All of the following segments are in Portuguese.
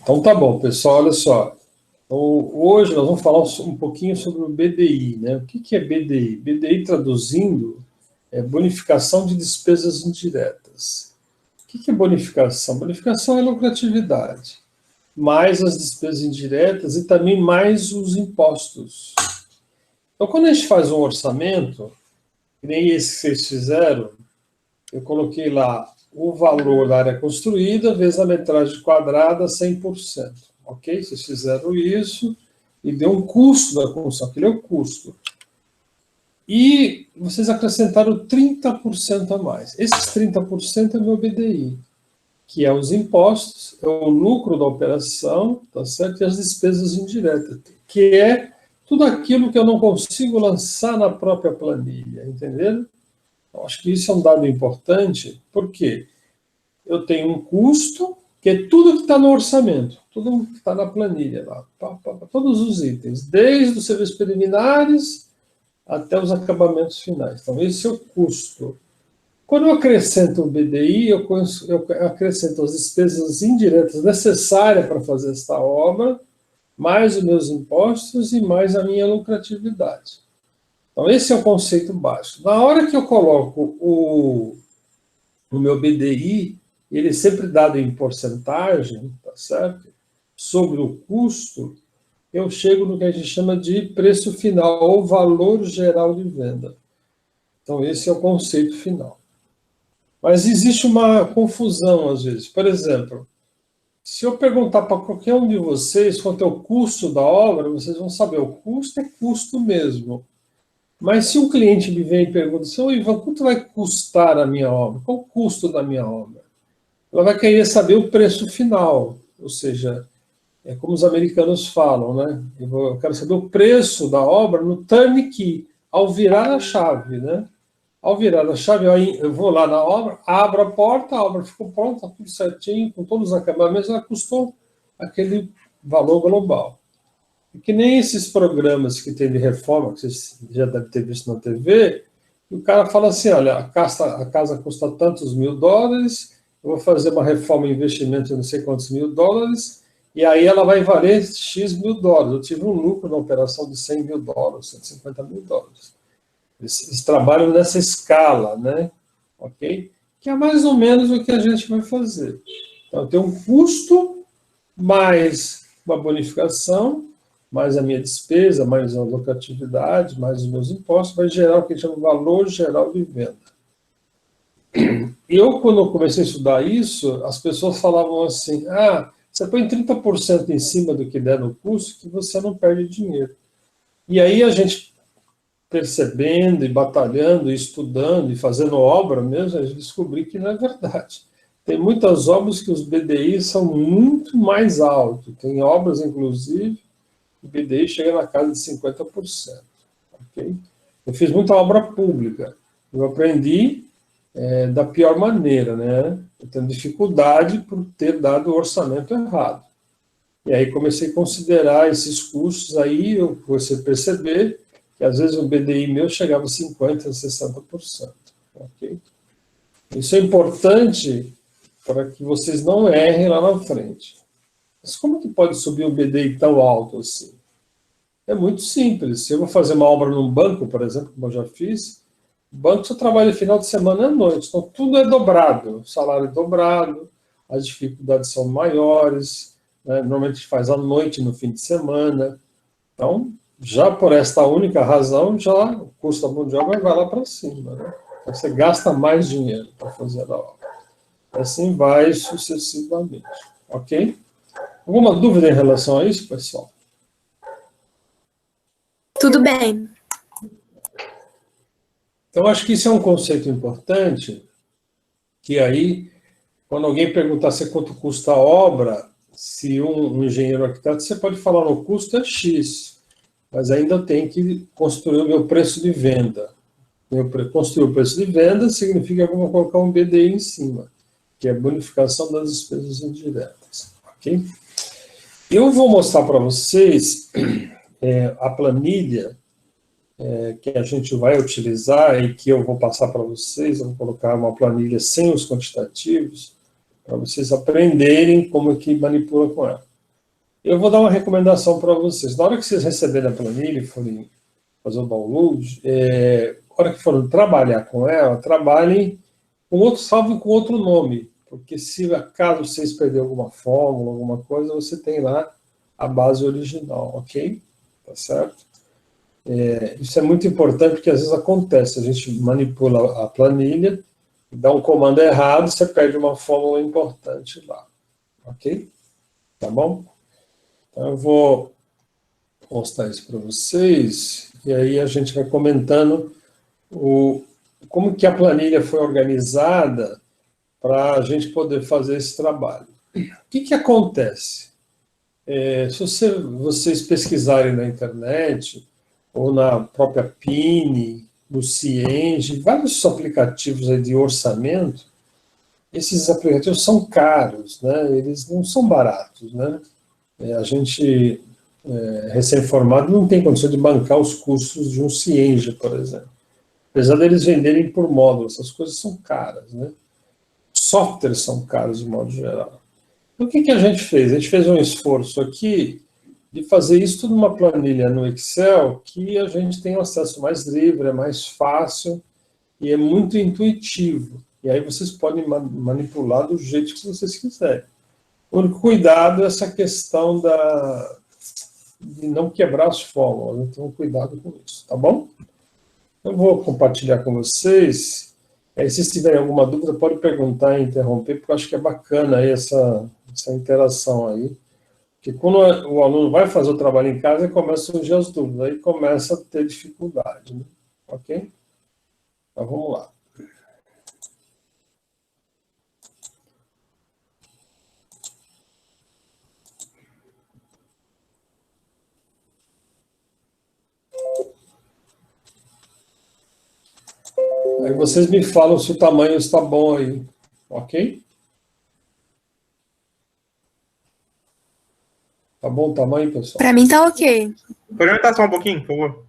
Então tá bom, pessoal, olha só. Então, hoje nós vamos falar um pouquinho sobre o BDI, né? O que é BDI? BDI, traduzindo, é bonificação de despesas indiretas. O que é bonificação? Bonificação é lucratividade, mais as despesas indiretas e também mais os impostos. Então, quando a gente faz um orçamento, que nem esse que vocês fizeram, eu coloquei lá o valor da área construída vezes a metragem quadrada, 100%. Ok? Vocês fizeram isso e deu um custo da construção, aquele é o custo. E vocês acrescentaram 30% a mais. Esses 30% é meu BDI, que é os impostos, é o lucro da operação, tá certo? E as despesas indiretas, que é tudo aquilo que eu não consigo lançar na própria planilha, entenderam? Eu acho que isso é um dado importante, porque eu tenho um custo, que é tudo que está no orçamento, tudo que está na planilha, lá, todos os itens, desde os serviços preliminares até os acabamentos finais. Então, esse é o custo. Quando eu acrescento o BDI, eu acrescento as despesas indiretas necessárias para fazer esta obra, mais os meus impostos e mais a minha lucratividade. Então, esse é o conceito básico. Na hora que eu coloco o meu BDI, ele é sempre dado em porcentagem, tá certo? Sobre o custo, eu chego no que a gente chama de preço final, ou valor geral de venda. Então, esse é o conceito final. Mas existe uma confusão, às vezes. Por exemplo, se eu perguntar para qualquer um de vocês quanto é o custo da obra, vocês vão saber, o custo é custo mesmo. Mas se um cliente me vem e pergunta assim, ô Ivan, quanto vai custar a minha obra? Qual o custo da minha obra? Ela vai querer saber o preço final, ou seja, é como os americanos falam, né? Eu quero saber o preço da obra no turnkey, ao virar a chave, né? Ao virar a chave, eu vou lá na obra, abro a porta, a obra ficou pronta, tudo certinho, com todos os acabamentos, ela custou aquele valor global. E que nem esses programas que tem de reforma, que vocês já devem ter visto na TV, e o cara fala assim, olha, a casa custa tantos $1.000, eu vou fazer uma reforma, investimento de não sei quantos $1.000, e aí ela vai valer X $1.000. Eu tive um lucro na operação de $100.000, $150.000. Eles trabalham nessa escala, né? Ok? Que é mais ou menos o que a gente vai fazer. Então, tem um custo, mais uma bonificação, mais a minha despesa, mais a lucratividade, mais os meus impostos, vai gerar o que a gente chama de valor geral de venda. Eu, quando eu comecei a estudar isso, as pessoas falavam assim, você põe 30% em cima do que der no custo, que você não perde dinheiro. E aí a gente, percebendo e batalhando, e estudando, e fazendo obra mesmo, a gente descobriu que não é verdade. Tem muitas obras que os BDI são muito mais altos. Tem obras, inclusive, o BDI chega na casa de 50%. Okay? Eu fiz muita obra pública. Eu aprendi da pior maneira, né? Eu tenho dificuldade por ter dado o orçamento errado. E aí comecei a considerar esses custos, aí eu comecei a perceber que às vezes o BDI meu chegava a 50%, 60%. Okay? Isso é importante para que vocês não errem lá na frente. Mas como que pode subir o BDI tão alto assim? É muito simples. Se eu vou fazer uma obra num banco, por exemplo, como eu já fiz, o banco só trabalha final de semana e à noite. Então, tudo é dobrado. O salário é dobrado, as dificuldades são maiores, né? Normalmente a gente faz à noite, no fim de semana. Então, já por esta única razão, já o custo da mão de obra vai lá para cima. Né? Então, você gasta mais dinheiro para fazer a obra. Assim vai sucessivamente. Ok? Alguma dúvida em relação a isso, pessoal? Tudo bem. Então, acho que isso é um conceito importante, que aí, quando alguém perguntar se quanto custa a obra, se um engenheiro arquiteto, você pode falar no custo é X, mas ainda tem que construir o meu preço de venda. Construir o preço de venda significa que eu vou colocar um BDI em cima, que é a bonificação das despesas indiretas. Ok? Eu vou mostrar para vocês a planilha que a gente vai utilizar e que eu vou passar para vocês. Eu vou colocar uma planilha sem os quantitativos, para vocês aprenderem como é que manipula com ela. Eu vou dar uma recomendação para vocês. Na hora que vocês receberem a planilha e forem fazer o download, na hora que forem trabalhar com ela, trabalhem com outro, salve com outro nome, porque se acaso vocês perderem alguma fórmula, alguma coisa, você tem lá a base original, ok? Tá certo? Isso é muito importante, porque às vezes acontece, a gente manipula a planilha, dá um comando errado, você perde uma fórmula importante lá, ok? Tá bom? Então eu vou mostrar isso para vocês, e aí a gente vai comentando como que a planilha foi organizada para a gente poder fazer esse trabalho. O que acontece? Se vocês pesquisarem na internet, ou na própria Pine, no Cienge, vários aplicativos aí de orçamento, esses aplicativos são caros, né? Eles não são baratos, né? A gente, recém-formado, não tem condição de bancar os custos de um Cienge, por exemplo. Apesar deles venderem por módulo, essas coisas são caras, né? Softwares são caros de modo geral. Então, o que a gente fez? A gente fez um esforço aqui de fazer isso tudo numa planilha no Excel, que a gente tem um acesso mais livre, é mais fácil e é muito intuitivo. E aí vocês podem manipular do jeito que vocês quiserem. O único cuidado é essa questão de não quebrar as fórmulas, então cuidado com isso, tá bom? Eu vou compartilhar com vocês. Aí, se vocês tiverem alguma dúvida, pode perguntar e interromper, porque eu acho que é bacana aí essa interação aí. Porque quando o aluno vai fazer o trabalho em casa, começa a surgir as dúvidas, aí começa a ter dificuldade, né? Ok? Então, vamos lá. Aí vocês me falam se o tamanho está bom aí, ok? Tá bom o tamanho, pessoal? Para mim tá ok. Pode aumentar só um pouquinho, por favor?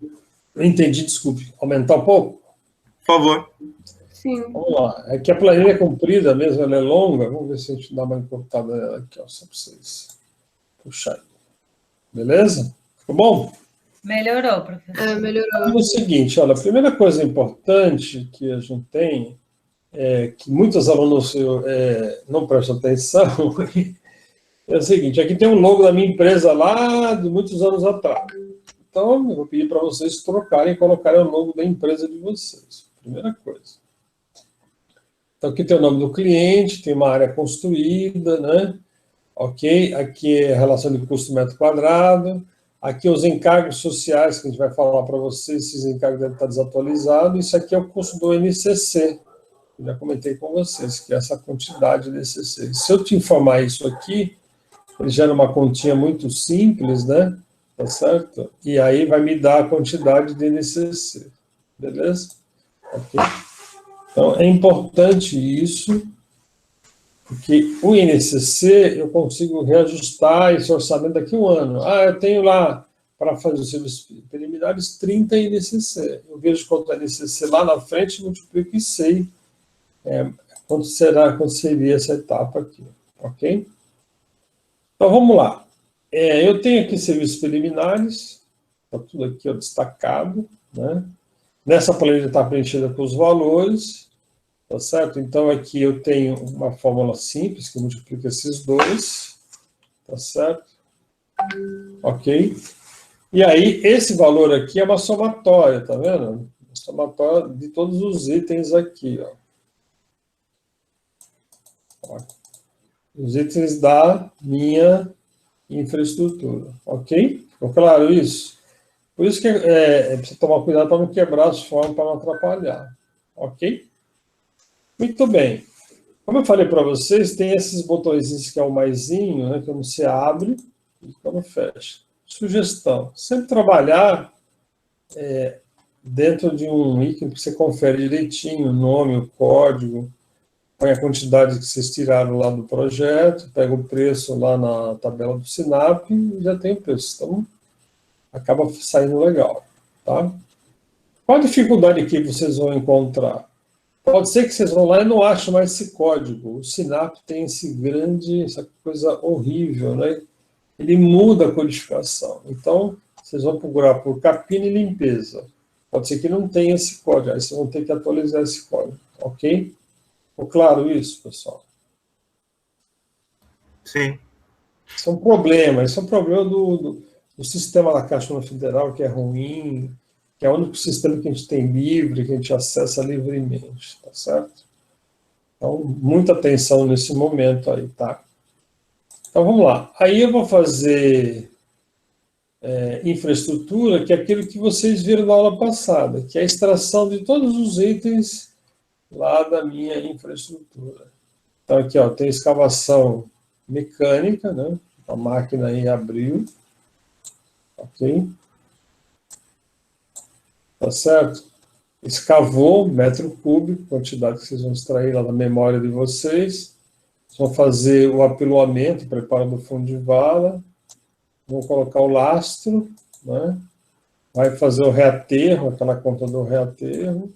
Eu entendi, desculpe. Aumentar um pouco? Por favor. Sim. Vamos lá. É que a planilha é comprida mesmo, ela é longa. Vamos ver se a gente dá uma encurtada aqui, ó, só para vocês. Puxar. Beleza? Ficou bom? Melhorou, professor. Melhorou. É o seguinte, olha, a primeira coisa importante que a gente tem que muitos alunos não prestam atenção, é o seguinte, aqui tem um logo da minha empresa lá de muitos anos atrás. Então, eu vou pedir para vocês trocarem e colocarem o logo da empresa de vocês. Primeira coisa. Então, aqui tem o nome do cliente, tem uma área construída, né? Ok? Aqui é a relação de custo metro quadrado. Aqui os encargos sociais, que a gente vai falar para vocês, esses encargos devem estar desatualizados. Isso aqui é o custo do NCC. Eu já comentei com vocês, que é essa quantidade de NCC. Se eu te informar isso aqui, ele gera uma continha muito simples, né? Tá certo? E aí vai me dar a quantidade de NCC. Beleza? Ok? Então, é importante isso, porque o INCC eu consigo reajustar esse orçamento daqui a um ano. Eu tenho lá, para fazer os serviços preliminares, 30 INCC. Eu vejo quanto é INCC lá na frente, multiplico e sei quanto seria essa etapa aqui. Ok? Então, vamos lá. Eu tenho aqui serviços preliminares, está tudo aqui ó, destacado, né? Nessa planilha está preenchida com os valores, tá certo? Então, aqui eu tenho uma fórmula simples, que multiplica esses dois, tá certo? Ok? E aí, esse valor aqui é uma somatória, tá vendo? Uma somatória de todos os itens aqui, ó. Os itens da minha infraestrutura, ok? Ficou claro isso? Por isso que precisa tomar cuidado para não quebrar as formas, para não atrapalhar, ok? Muito bem. Como eu falei para vocês, tem esses botõezinhos que é o maisinho, né, que você abre e quando fecha. Sugestão, sempre trabalhar dentro de um ícone que você confere direitinho o nome, o código, põe a quantidade que vocês tiraram lá do projeto, pega o preço lá na tabela do Sinap e já tem o preço. Então, acaba saindo legal, tá? Qual a dificuldade que vocês vão encontrar? Pode ser que vocês vão lá e não achem mais esse código. O Sinap tem essa coisa horrível, né? ele muda a codificação. Então, vocês vão procurar por capina e limpeza. Pode ser que não tenha esse código, aí vocês vão ter que atualizar esse código, ok? Ficou claro isso, pessoal? Sim. Isso é um problema do sistema da Caixa Federal, que é ruim, que é o único sistema que a gente tem livre, que a gente acessa livremente, tá certo? Então, muita atenção nesse momento aí, tá? Então, vamos lá. Aí eu vou fazer infraestrutura, que é aquilo que vocês viram na aula passada, que é a extração de todos os itens lá da minha infraestrutura. Então, aqui, ó, tem escavação mecânica, né? A máquina aí abriu, ok? Tá certo? Escavou, metro cúbico, quantidade que vocês vão extrair lá da memória de vocês. Vocês vão fazer o apiloamento, preparo do fundo de vala, vão colocar o lastro, né? Vai fazer o reaterro, aquela conta do reaterro.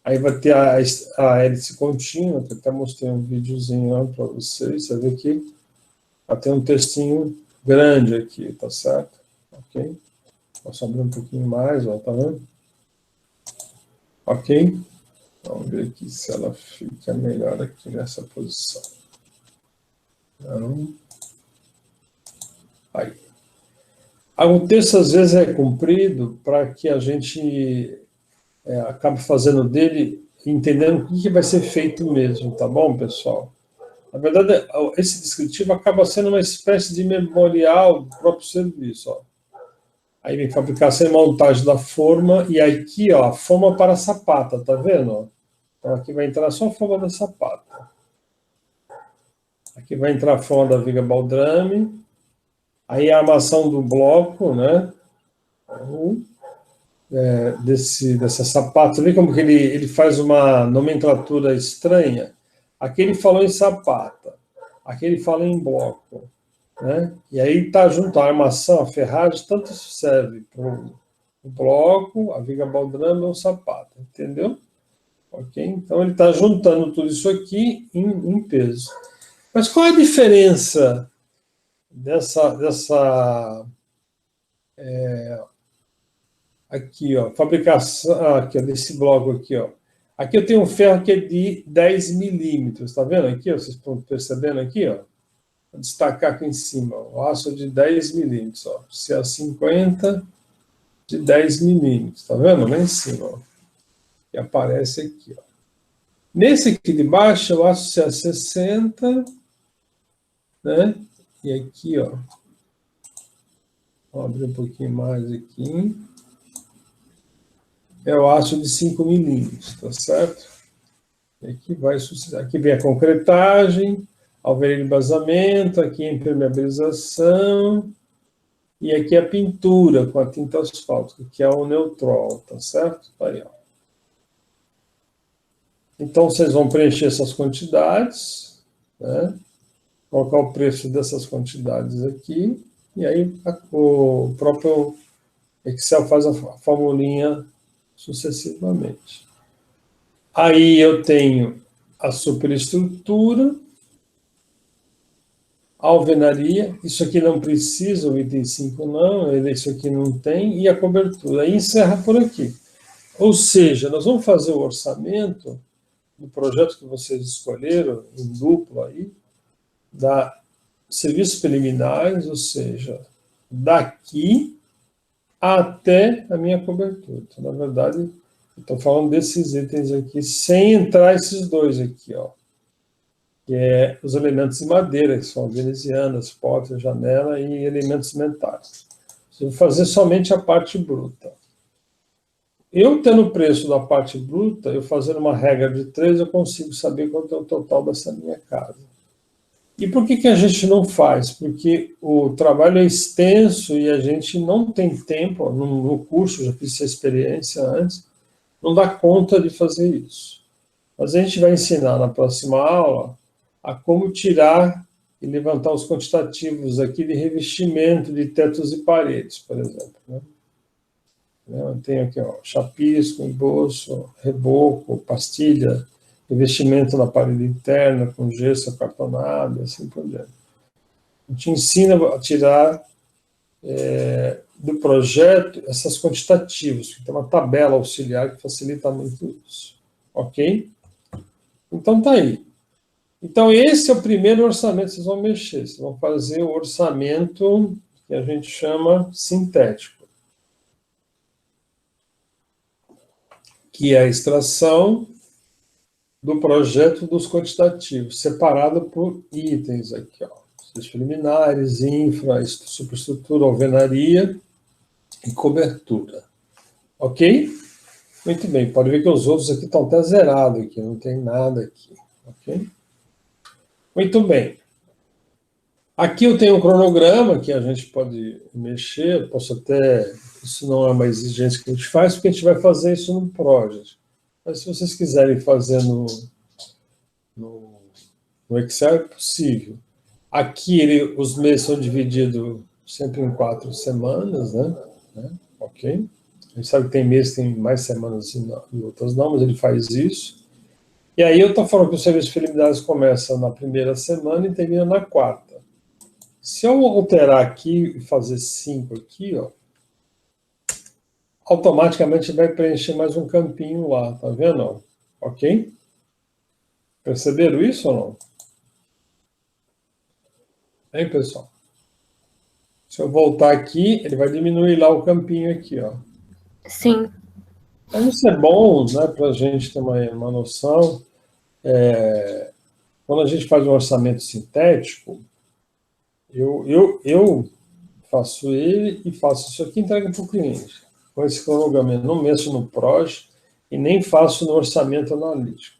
Aí vai ter a hélice contínua, que eu até mostrei um videozinho para vocês, você vê que vai ter um textinho grande aqui, tá certo? Ok? Posso abrir um pouquinho mais, ó, tá vendo? Ok? Vamos ver aqui se ela fica melhor aqui nessa posição. Então, aí. O texto, às vezes, é comprido para que a gente acabe fazendo dele, entendendo o que vai ser feito mesmo, tá bom, pessoal? Na verdade, esse descritivo acaba sendo uma espécie de memorial do próprio serviço, ó. Aí vem fabricação e montagem da forma, e aqui, ó, a forma para a sapata, tá vendo? Então, aqui vai entrar só a forma da sapata. Aqui vai entrar a forma da viga baldrame, aí a armação do bloco, né? Dessa sapata. Vê como que ele faz uma nomenclatura estranha? Aqui ele falou em sapata, aqui ele fala em bloco, né? E aí está junto a armação, a ferragem, tanto serve para o bloco, a viga baldrame ou sapata, entendeu? Ok? Então ele está juntando tudo isso aqui em peso. Mas qual é a diferença aqui, ó, fabricação, aqui, ó, desse bloco aqui, ó. Aqui eu tenho um ferro que é de 10 milímetros, tá vendo aqui? Ó, vocês estão percebendo aqui, ó? Vou destacar aqui em cima, ó, o aço de 10 milímetros, ó. CA50 de 10 milímetros, tá vendo? Lá em cima, ó. Que aparece aqui, ó. Nesse aqui de baixo, o aço CA60, né? E aqui, ó. Vou abrir um pouquinho mais aqui. É o aço de 5 milímetros, tá certo? E aqui vem a concretagem, alvenaria de embasamento, aqui a impermeabilização, e aqui a pintura com a tinta asfáltica, que é o neutrol, tá certo? Aí, ó. Então, vocês vão preencher essas quantidades, né? Colocar o preço dessas quantidades aqui, e aí o próprio Excel faz a formulinha sucessivamente. Aí eu tenho a superestrutura, a alvenaria, isso aqui não precisa, o item 5 não, isso aqui não tem, e a cobertura. Aí encerra por aqui. Ou seja, nós vamos fazer o orçamento do projeto que vocês escolheram, em duplo aí, da serviços preliminares, ou seja, daqui até a minha cobertura. Então, na verdade, estou falando desses itens aqui, sem entrar esses dois aqui, ó, que é os elementos de madeira, que são venezianas, portas, janela e elementos metálicos. Eu vou fazer somente a parte bruta. Eu tendo o preço da parte bruta, eu fazendo uma regra de 3, eu consigo saber quanto é o total dessa minha casa. E por que a gente não faz? Porque o trabalho é extenso e a gente não tem tempo, no curso, já fiz essa experiência antes, não dá conta de fazer isso. Mas a gente vai ensinar na próxima aula a como tirar e levantar os quantitativos aqui de revestimento de tetos e paredes, por exemplo, né? Eu tenho aqui, ó, chapisco, embolso, reboco, pastilha, revestimento na parede interna, com gesso acartonado, e assim por diante. A gente ensina a tirar do projeto essas quantitativas, que tem uma tabela auxiliar que facilita muito isso. Ok? Então, tá aí. Então, esse é o primeiro orçamento que vocês vão mexer. Vocês vão fazer o orçamento que a gente chama sintético, que é a extração do projeto dos quantitativos, separado por itens aqui, ó. Os preliminares, infra, superestrutura, alvenaria e cobertura. Ok? Muito bem, pode ver que os outros aqui estão até zerados aqui, não tem nada aqui. Ok? Muito bem. Aqui eu tenho um cronograma que a gente pode mexer, posso até... Isso não é uma exigência que a gente faz, porque a gente vai fazer isso no Project. Mas se vocês quiserem fazer no Excel, é possível. Aqui os meses são divididos sempre em 4 semanas, né? Ok? A gente sabe que tem meses que tem mais semanas e outras não, mas ele faz isso. E aí eu estou falando que o serviço de preliminares começa na primeira semana e termina na 4ª. Se eu alterar aqui e fazer 5 aqui, ó, automaticamente vai preencher mais um campinho lá, tá vendo? Ó? Ok? Perceberam isso ou não? Hein, pessoal? Se eu voltar aqui, ele vai diminuir lá o campinho aqui, ó. Sim. Então, isso é bom, né, para a gente ter uma noção. Quando a gente faz um orçamento sintético, eu faço ele e faço isso aqui e entrego para o cliente. Com esse cronograma, não mexo no Project e nem faço no orçamento analítico.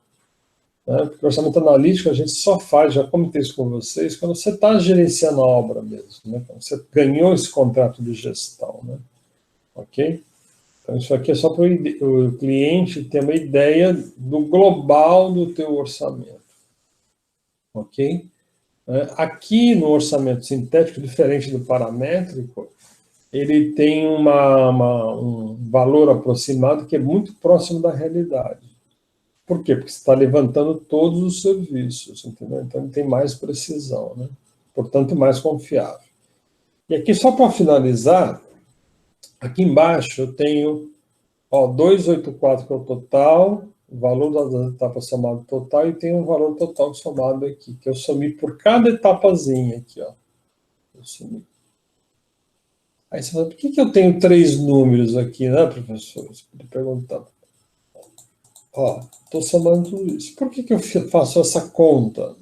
Né? Porque o orçamento analítico a gente só faz, já comentei isso com vocês, quando você está gerenciando a obra mesmo, né? Quando você ganhou esse contrato de gestão. Né? Ok? Então, isso aqui é só para o cliente ter uma ideia do global do teu orçamento. Ok? Aqui no orçamento sintético, diferente do paramétrico, ele tem um valor aproximado que é muito próximo da realidade. Por quê? Porque você está levantando todos os serviços, entendeu? Então ele tem mais precisão, né? Portanto, mais confiável. E aqui, só para finalizar, aqui embaixo eu tenho 284, que é o total, o valor das etapas somado total, e tem um valor total somado aqui, que eu somei por cada etapazinha aqui, ó. Eu somei. Aí você fala, por que eu tenho 3 números aqui, né, professor? Você pode perguntar. Estou somando tudo isso. Por que eu faço essa conta?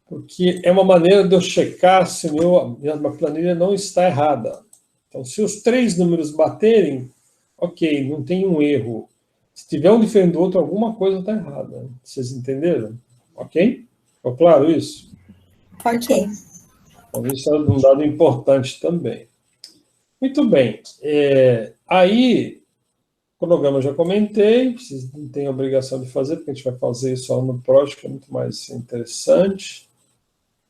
Porque é uma maneira de eu checar se minha planilha não está errada. Então, se os 3 números baterem, ok, não tem um erro. Se tiver um diferente do outro, alguma coisa está errada. Vocês entenderam? Ok? Ficou claro isso? Ok. Então, isso é um dado importante também. Muito bem. Aí, o cronograma eu já comentei, vocês não têm obrigação de fazer, porque a gente vai fazer isso só no Project, que é muito mais interessante.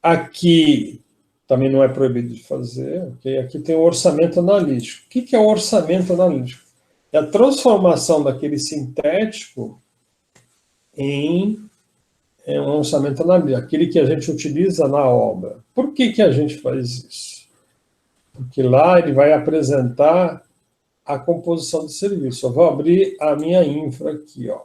Aqui também não é proibido de fazer, ok? Aqui tem o orçamento analítico. O que é o orçamento analítico? É a transformação daquele sintético em um orçamento analítico, aquele que a gente utiliza na obra. Por que a gente faz isso? Porque lá ele vai apresentar a composição do serviço. Eu vou abrir a minha infra aqui, ó.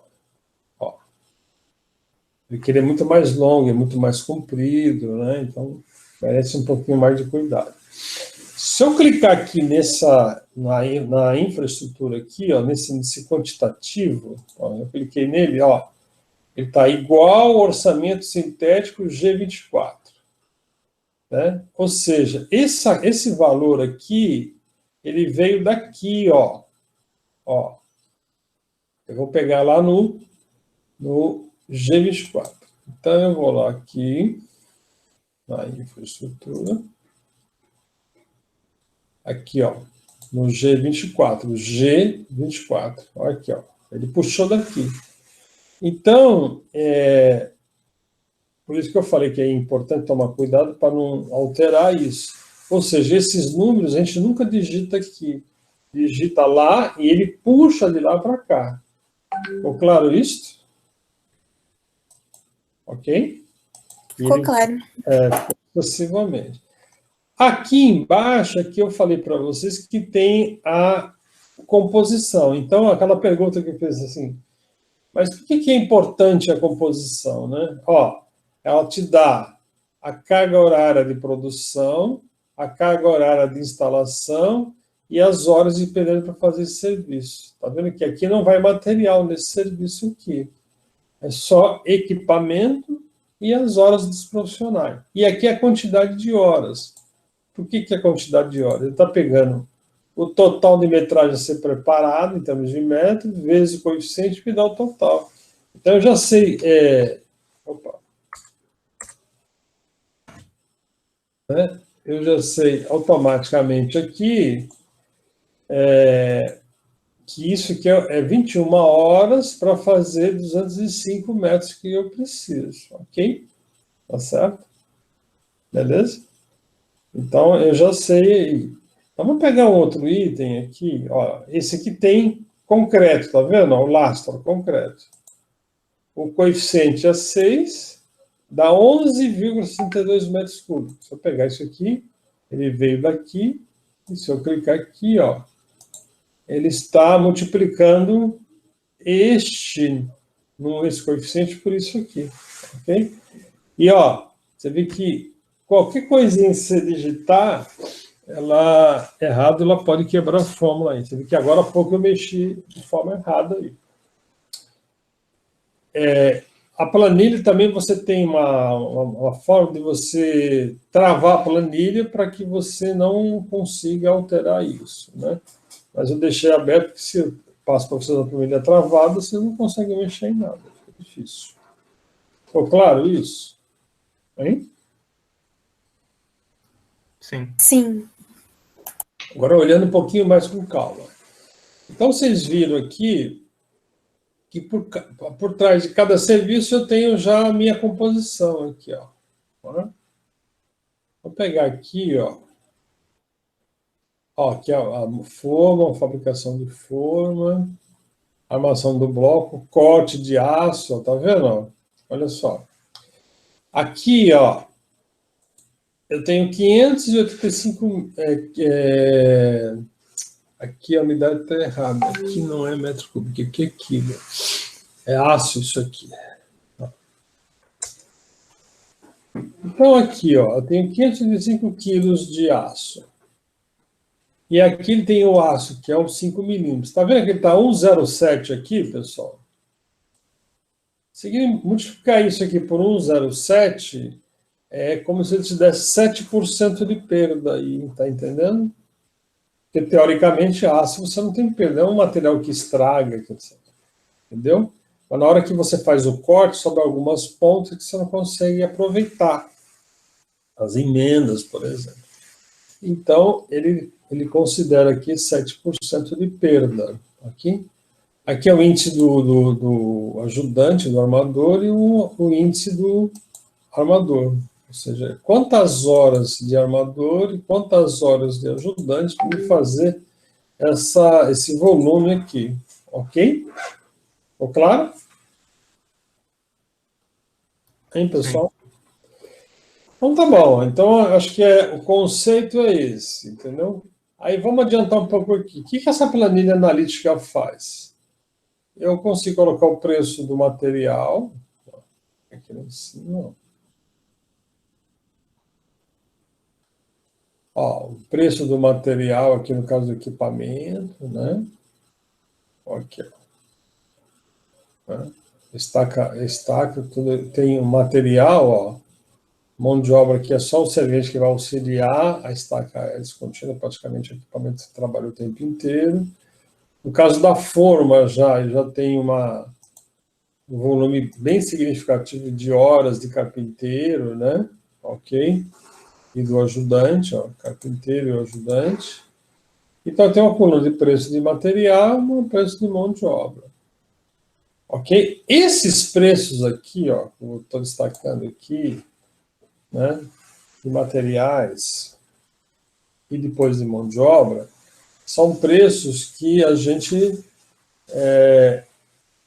Ele é muito mais longo, é muito mais comprido, né? Então, merece um pouquinho mais de cuidado. Se eu clicar aqui na infraestrutura aqui, ó, nesse quantitativo, ó, eu cliquei nele, ó, ele está igual ao orçamento sintético G24. Né? Ou seja, esse valor aqui, ele veio daqui, ó. Eu vou pegar lá no G24. Então, eu vou lá aqui, na infraestrutura. Aqui, ó, no G24. Olha aqui, ó. Ele puxou daqui. Então, por isso que eu falei que é importante tomar cuidado para não alterar isso. Ou seja, esses números a gente nunca digita aqui. Digita lá e ele puxa de lá para cá. Ficou claro isso? Ok? Ficou claro. Possivelmente. Aqui embaixo, aqui eu falei para vocês que tem a composição. Então, aquela pergunta que eu fiz assim, mas por que é importante a composição, né? Ó, ela te dá a carga horária de produção, a carga horária de instalação e as horas de período para fazer esse serviço. Tá vendo que aqui não vai material nesse serviço aqui. É só equipamento e as horas dos profissionais. E aqui é a quantidade de horas. Por que é a quantidade de horas? Ele está pegando o total de metragem a ser preparado, em termos de metro, vezes o coeficiente, que dá o total. Então, eu já sei... Eu já sei automaticamente aqui que isso aqui é 21 horas para fazer 205 metros que eu preciso, ok? Tá certo? Beleza? Então, eu já sei. Então, vamos pegar um outro item aqui. Ó, esse aqui tem concreto, tá vendo? O lastro, concreto. O coeficiente é 6, dá 11,62 metros cúbicos. Se eu pegar isso aqui, ele veio daqui, e se eu clicar aqui, ó, ele está multiplicando esse coeficiente por isso aqui, ok? E, ó, você vê que qualquer coisinha que você digitar, ela errado, ela pode quebrar a fórmula aí. Você vê que agora há pouco eu mexi de forma errada aí. A planilha também você tem uma forma de você travar a planilha para que você não consiga alterar isso, né? Mas eu deixei aberto que se eu passo para vocês a planilha travada, vocês não conseguem mexer em nada, fica difícil. Ficou claro isso? Hein? Sim. Sim. Agora, olhando um pouquinho mais com calma. Então, vocês viram aqui que por trás de cada serviço eu tenho já a minha composição aqui, ó. Vou pegar aqui, ó. Ó, aqui a forma, a fabricação de forma, armação do bloco, corte de aço, ó, tá vendo? Ó? Olha só. Aqui, ó, eu tenho 585... aqui a unidade está errada. Aqui não é metro cúbico, aqui é quilo. É aço isso aqui. Então, aqui, ó, eu tenho 585 quilos de aço. E aqui ele tem o aço, que é um 5 milímetros. Está vendo que ele está 1,07 aqui, pessoal? Se multiplicar isso aqui por 1,07, é como se ele te desse 7% de perda aí, tá entendendo? Porque, teoricamente, aço você não tem perda, é um material que estraga, entendeu? Mas na hora que você faz o corte, sobra algumas pontas que você não consegue aproveitar. As emendas, por exemplo. Então, ele considera aqui 7% de perda. Aqui é o índice do ajudante, do armador, e o índice do armador. Ou seja, quantas horas de armador e quantas horas de ajudante para fazer esse volume aqui. Ok? Ficou claro? Hein, pessoal? Sim. Então, tá bom. Então, acho que o conceito é esse, entendeu? Aí, vamos adiantar um pouco aqui. O que essa planilha analítica faz? Eu consigo colocar o preço do material. Aqui lá em cima. Ó, o preço do material, aqui no caso do equipamento, né? Aqui, ó. Estaca, tudo, tem um material, ó. Mão de obra aqui é só o servente que vai auxiliar, a estaca é descontínua, praticamente o equipamento que trabalha o tempo inteiro. No caso da forma, já tem um volume bem significativo de horas de carpinteiro, né? Ok? E do ajudante, ó, carpinteiro e o ajudante. Então, tem uma coluna de preço de material e um preço de mão de obra. Ok? Esses preços aqui, ó, que eu estou destacando aqui, né, de materiais e depois de mão de obra, são preços que a gente...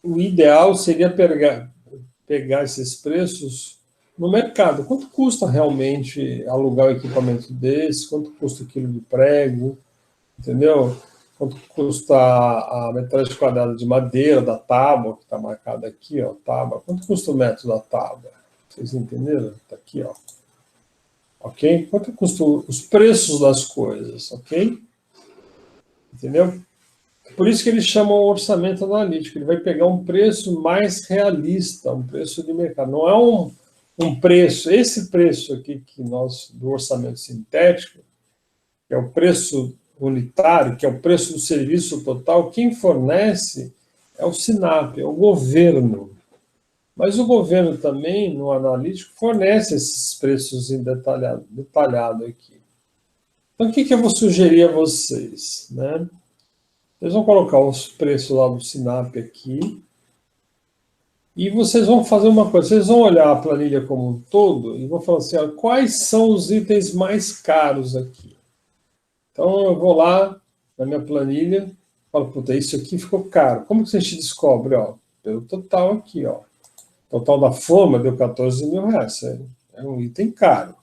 o ideal seria pegar esses preços no mercado. Quanto custa realmente alugar um equipamento desse? Quanto custa o quilo de prego? Entendeu? Quanto custa a metragem quadrada de madeira da tábua, que está marcada aqui, ó, tábua. Quanto custa o metro da tábua? Vocês entenderam? Está aqui, ó. Ok? Quanto custam os preços das coisas, ok? Entendeu? Por isso que eles chamam o orçamento analítico. Ele vai pegar um preço mais realista, um preço de mercado. Não é um preço, esse preço aqui que nós, do orçamento sintético, que é o preço unitário, que é o preço do serviço total, quem fornece é o SINAP, é o governo. Mas o governo também, no analítico, fornece esses preços em detalhado aqui. Então, o que eu vou sugerir a vocês? Né? Vocês vão colocar os preços lá do SINAP aqui, e vocês vão fazer uma coisa, vocês vão olhar a planilha como um todo, e vão falar assim, ó, quais são os itens mais caros aqui? Então, eu vou lá na minha planilha, falo, puta, isso aqui ficou caro. Como que a gente descobre? Ó, pelo total aqui, ó. O total da forma deu 14 mil reais. É um item caro.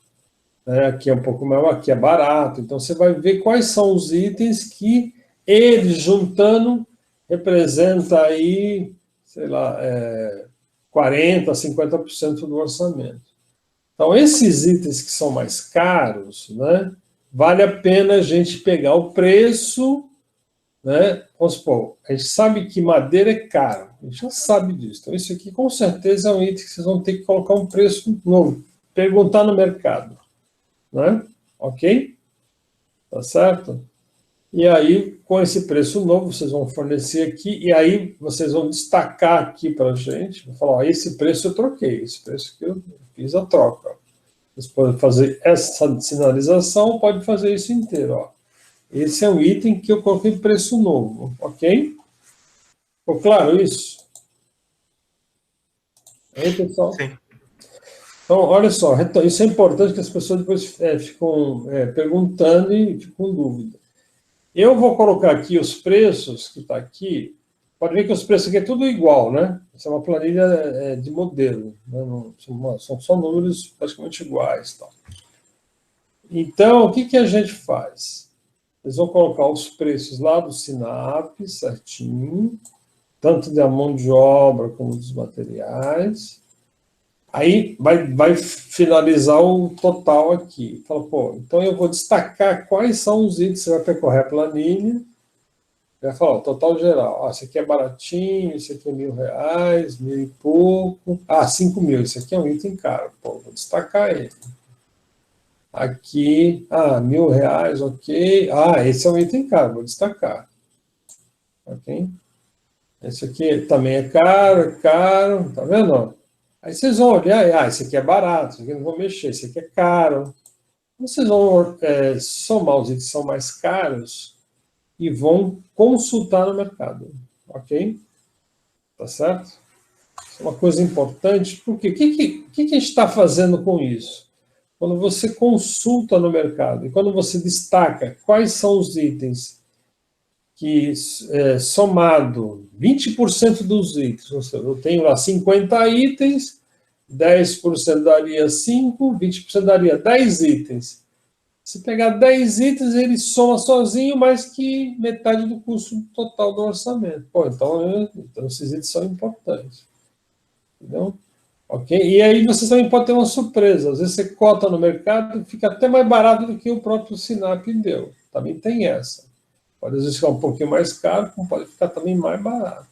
Né? Aqui é um pouco maior, aqui é barato. Então, você vai ver quais são os itens que eles, juntando, representa aí, sei lá, 40%, 50% do orçamento. Então, esses itens que são mais caros, né? Vale a pena a gente pegar o preço, né? Vamos supor, a gente sabe que madeira é caro, a gente já sabe disso. Então, isso aqui com certeza é um item que vocês vão ter que colocar um preço novo, perguntar no mercado, né? Ok? Tá certo? E aí, com esse preço novo, vocês vão fornecer aqui, e aí vocês vão destacar aqui para a gente, vão falar, ó, esse preço eu troquei, esse preço que eu fiz a troca. Vocês podem fazer essa sinalização, pode fazer isso inteiro. Ó. Esse é um item que eu coloquei preço novo, ok? Ficou claro isso? Aí, pessoal? Sim. Então, olha só, isso é importante que as pessoas depois ficam perguntando e ficam com dúvida. Eu vou colocar aqui os preços que está aqui. Pode ver que os preços aqui é tudo igual, né? Essa é uma planilha de modelo. Né? São só números praticamente iguais. Tá? Então, o que a gente faz? Eles vão colocar os preços lá do SINAP, certinho, tanto da mão de obra como dos materiais. Aí vai finalizar o total aqui. Fala, pô, então eu vou destacar quais são os itens, você vai percorrer a planilha, vai falar, o total geral, esse aqui é baratinho, esse aqui é R$1.000, 1.000 e pouco, 5 mil, esse aqui é um item caro, pô, vou destacar ele. Aqui, R$1.000, ok, esse é um item caro, vou destacar. Ok? Esse aqui também é caro, tá vendo? Aí vocês vão olhar, esse aqui é barato, esse aqui eu não vou mexer, esse aqui é caro. Vocês vão somar os itens que são mais caros e vão consultar no mercado, ok? Tá certo? Isso é uma coisa importante, porque o que a gente está fazendo com isso? Quando você consulta no mercado e quando você destaca quais são os itens que, somado 20% dos itens, ou seja, eu tenho lá 50 itens, 10% daria 5, 20% daria 10 itens. Se pegar 10 itens, ele soma sozinho mais que metade do custo total do orçamento. Pô, então esses itens são importantes. Entendeu? Ok? E aí você também pode ter uma surpresa. Às vezes você cota no mercado e fica até mais barato do que o próprio SINAP deu. Também tem essa. Pode às vezes ficar um pouquinho mais caro, como pode ficar também mais barato.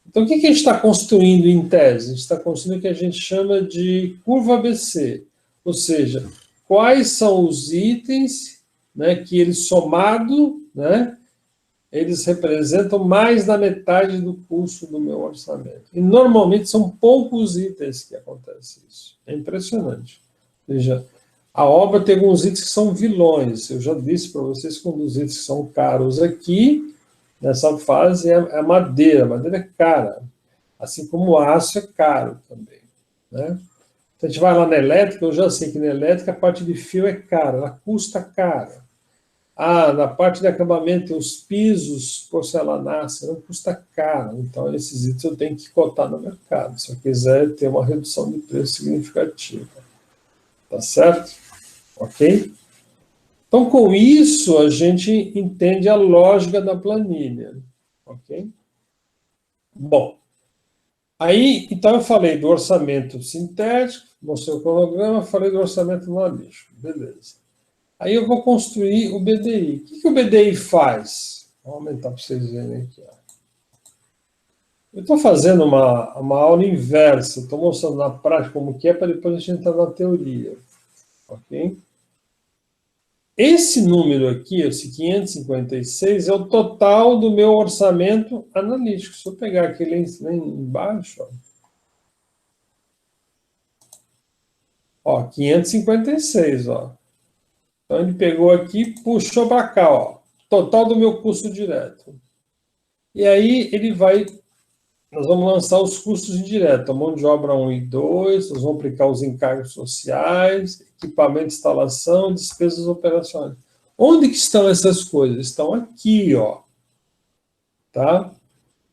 Então, o que a gente está construindo em tese? A gente está construindo o que a gente chama de curva ABC. Ou seja, quais são os itens, né, que eles somado, né, eles representam mais da metade do custo do meu orçamento. E normalmente são poucos itens que acontece isso. É impressionante. Ou seja, a obra tem alguns itens que são vilões. Eu já disse para vocês que um dos itens que são caros aqui, nessa fase, é a madeira. A madeira é cara. Assim como o aço é caro também. Né? Então, a gente vai lá na elétrica, eu já sei que na elétrica a parte de fio é cara, ela custa cara. na parte de acabamento, os pisos porcelanatos, não custa caro. Então, esses itens eu tenho que cotar no mercado, se eu quiser ter uma redução de preço significativa. Tá certo? Ok? Então, com isso, a gente entende a lógica da planilha. Ok? Bom, aí, então eu falei do orçamento sintético, mostrei o cronograma, falei do orçamento analítico. Beleza. Aí eu vou construir o BDI. O que o BDI faz? Vou aumentar para vocês verem aqui. Ó. Eu estou fazendo uma aula inversa, estou mostrando na prática como que é, para depois a gente entrar na teoria. Ok? Esse número aqui, esse 556, é o total do meu orçamento analítico. Se eu pegar aqui lá embaixo, ó, 556, ó. Então, ele pegou aqui, puxou para cá, ó, total do meu custo direto. E aí, nós vamos lançar os custos indiretos, a mão de obra 1 e 2, nós vamos aplicar os encargos sociais, equipamento de instalação, despesas operacionais. Onde que estão essas coisas? Estão aqui, ó. Tá?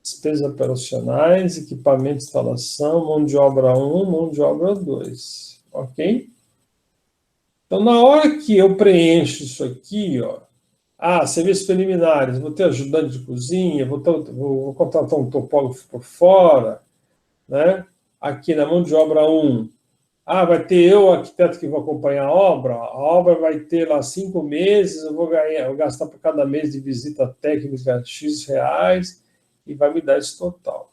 Despesas operacionais, equipamento de instalação, mão de obra 1, mão de obra 2. Ok? Então, na hora que eu preencho isso aqui, ó, serviços preliminares, vou ter ajudante de cozinha, vou contratar um topógrafo por fora, né? Aqui na mão de obra 1, vai ter eu, o arquiteto, que vou acompanhar a obra vai ter lá 5 meses, eu vou gastar por cada mês de visita técnica X reais, e vai me dar esse total.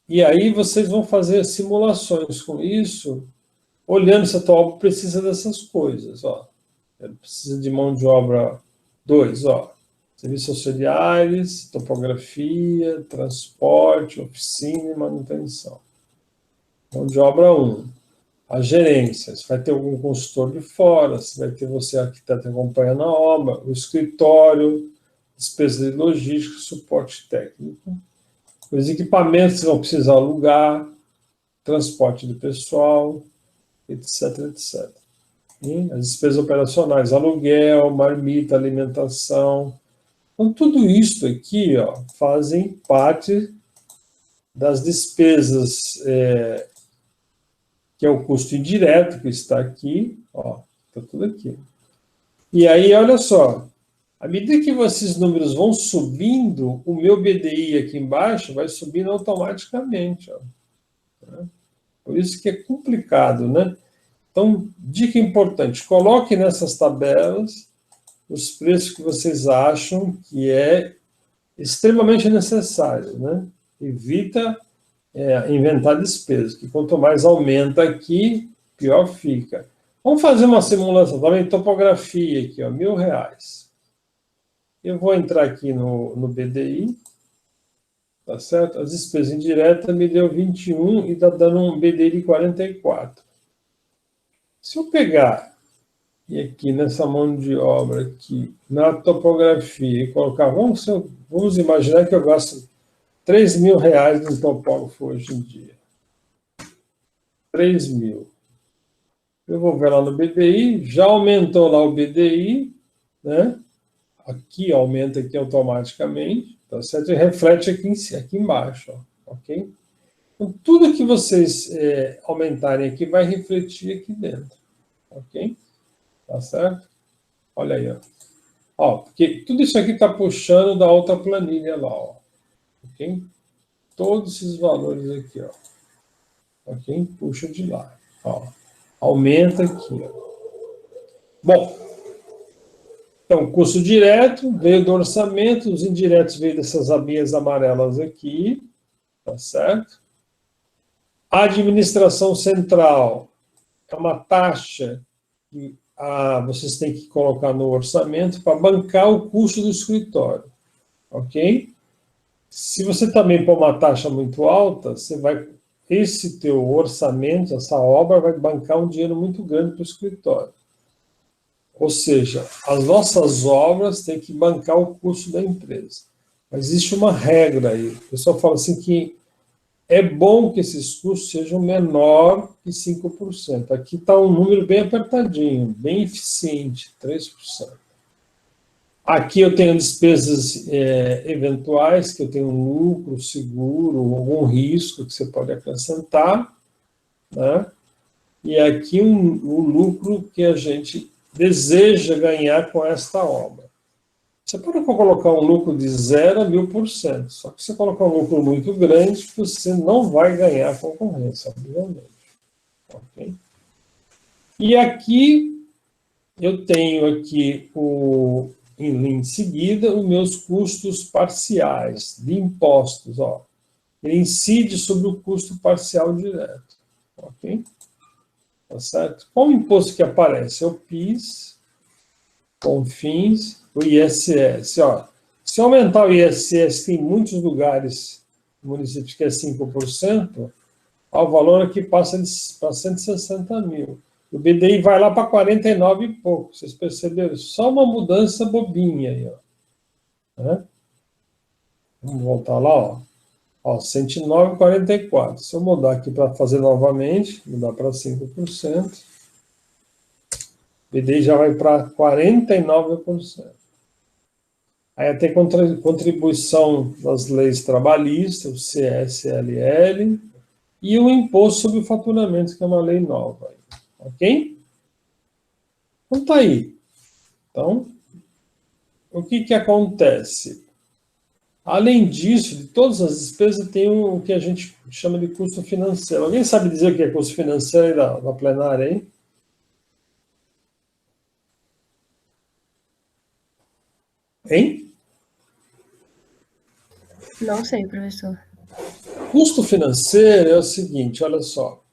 E aí vocês vão fazer simulações com isso, olhando se a tua obra precisa dessas coisas, ó. Ele precisa de mão de obra 2, ó. Serviços auxiliares, topografia, transporte, oficina e manutenção. Mão de obra 1. A gerência, se vai ter algum consultor de fora, se vai ter você, arquiteto, acompanhando a obra, o escritório, despesa de logística, suporte técnico. Os equipamentos vão precisar alugar, transporte de pessoal, etc, etc. E as despesas operacionais, aluguel, marmita, alimentação. Então, tudo isso aqui, ó, fazem parte das despesas, que é o custo indireto, que está aqui, ó, está tudo aqui. E aí, olha só, à medida que esses números vão subindo, o meu BDI aqui embaixo vai subindo automaticamente, ó. Por isso que é complicado, né? Então, dica importante, coloque nessas tabelas os preços que vocês acham que é extremamente necessário, né? Evita inventar despesas, que quanto mais aumenta aqui, pior fica. Vamos fazer uma simulação, também topografia aqui, ó, R$1.000. Eu vou entrar aqui no BDI, tá certo? As despesas indiretas me deu 21 e está dando um BDI de 44. Se eu pegar, e aqui nessa mão de obra, aqui, na topografia, e colocar, vamos imaginar que eu gasto R$3.000 no topógrafo hoje em dia. 3.000. Eu vou ver lá no BDI, já aumentou lá o BDI, né? Aqui aumenta aqui automaticamente, tá certo? E reflete aqui embaixo, ó, ok? Então, tudo que vocês aumentarem aqui vai refletir aqui dentro, ok? Tá certo? Olha aí, ó. Porque tudo isso aqui está puxando da outra planilha lá, ó. Ok? Todos esses valores aqui, ó. Ok? Puxa de lá. Ó. Aumenta aqui, ó. Bom, então, custo direto veio do orçamento, os indiretos veio dessas abinhas amarelas aqui, tá certo? A administração central é uma taxa que vocês têm que colocar no orçamento para bancar o custo do escritório, ok? Se você também pôr uma taxa muito alta, esse teu orçamento, essa obra, vai bancar um dinheiro muito grande para o escritório. Ou seja, as nossas obras têm que bancar o custo da empresa. Mas existe uma regra aí. O pessoal fala assim que é bom que esses custos sejam menor que 5%. Aqui está um número bem apertadinho, bem eficiente, 3%. Aqui eu tenho despesas eventuais, que eu tenho um lucro, seguro, algum risco que você pode acrescentar, né? E aqui um lucro que a gente deseja ganhar com esta obra. Você pode colocar um lucro de 0 a 1000%, só que se você colocar um lucro muito grande, você não vai ganhar concorrência, obviamente. Okay? E aqui, eu tenho aqui, em seguida, os meus custos parciais de impostos. Ó. Ele incide sobre o custo parcial direto. Ok? Tá certo? Qual o imposto que aparece? É o PIS, CONFINS, o ISS. Ó, se aumentar o ISS, tem muitos lugares, municípios que é 5%, o valor aqui passa para 160 mil. O BDI vai lá para 49 e pouco, vocês perceberam? Só uma mudança bobinha aí, ó. Né? Vamos voltar lá, ó. 109,44. Se eu mudar aqui para fazer novamente, mudar para 5%, o BDI já vai para 49%. Aí tem contribuição das leis trabalhistas, o CSLL, e o imposto sobre o faturamento, que é uma lei nova. Ok? Então tá aí. Então, o que acontece? Além disso, de todas as despesas, tem o que a gente chama de custo financeiro. Alguém sabe dizer o que é custo financeiro aí da plenária, hein? Hein? Não sei, professor. Custo financeiro é o seguinte, olha só.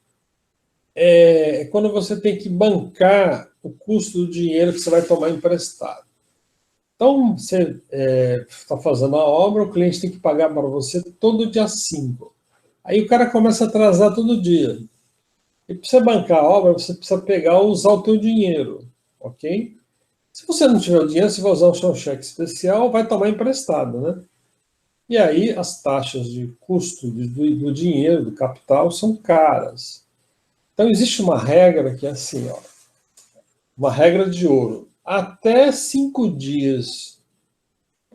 É quando você tem que bancar o custo do dinheiro que você vai tomar emprestado. Então, você está fazendo a obra, o cliente tem que pagar para você todo dia 5. Aí o cara começa a atrasar todo dia. E para você bancar a obra, você precisa pegar ou usar o teu dinheiro, ok? Se você não tiver o dinheiro, você vai usar o seu cheque especial, vai tomar emprestado, né? E aí as taxas de custo do dinheiro, do capital, são caras. Então existe uma regra que é assim, ó, uma regra de ouro. Até 5 dias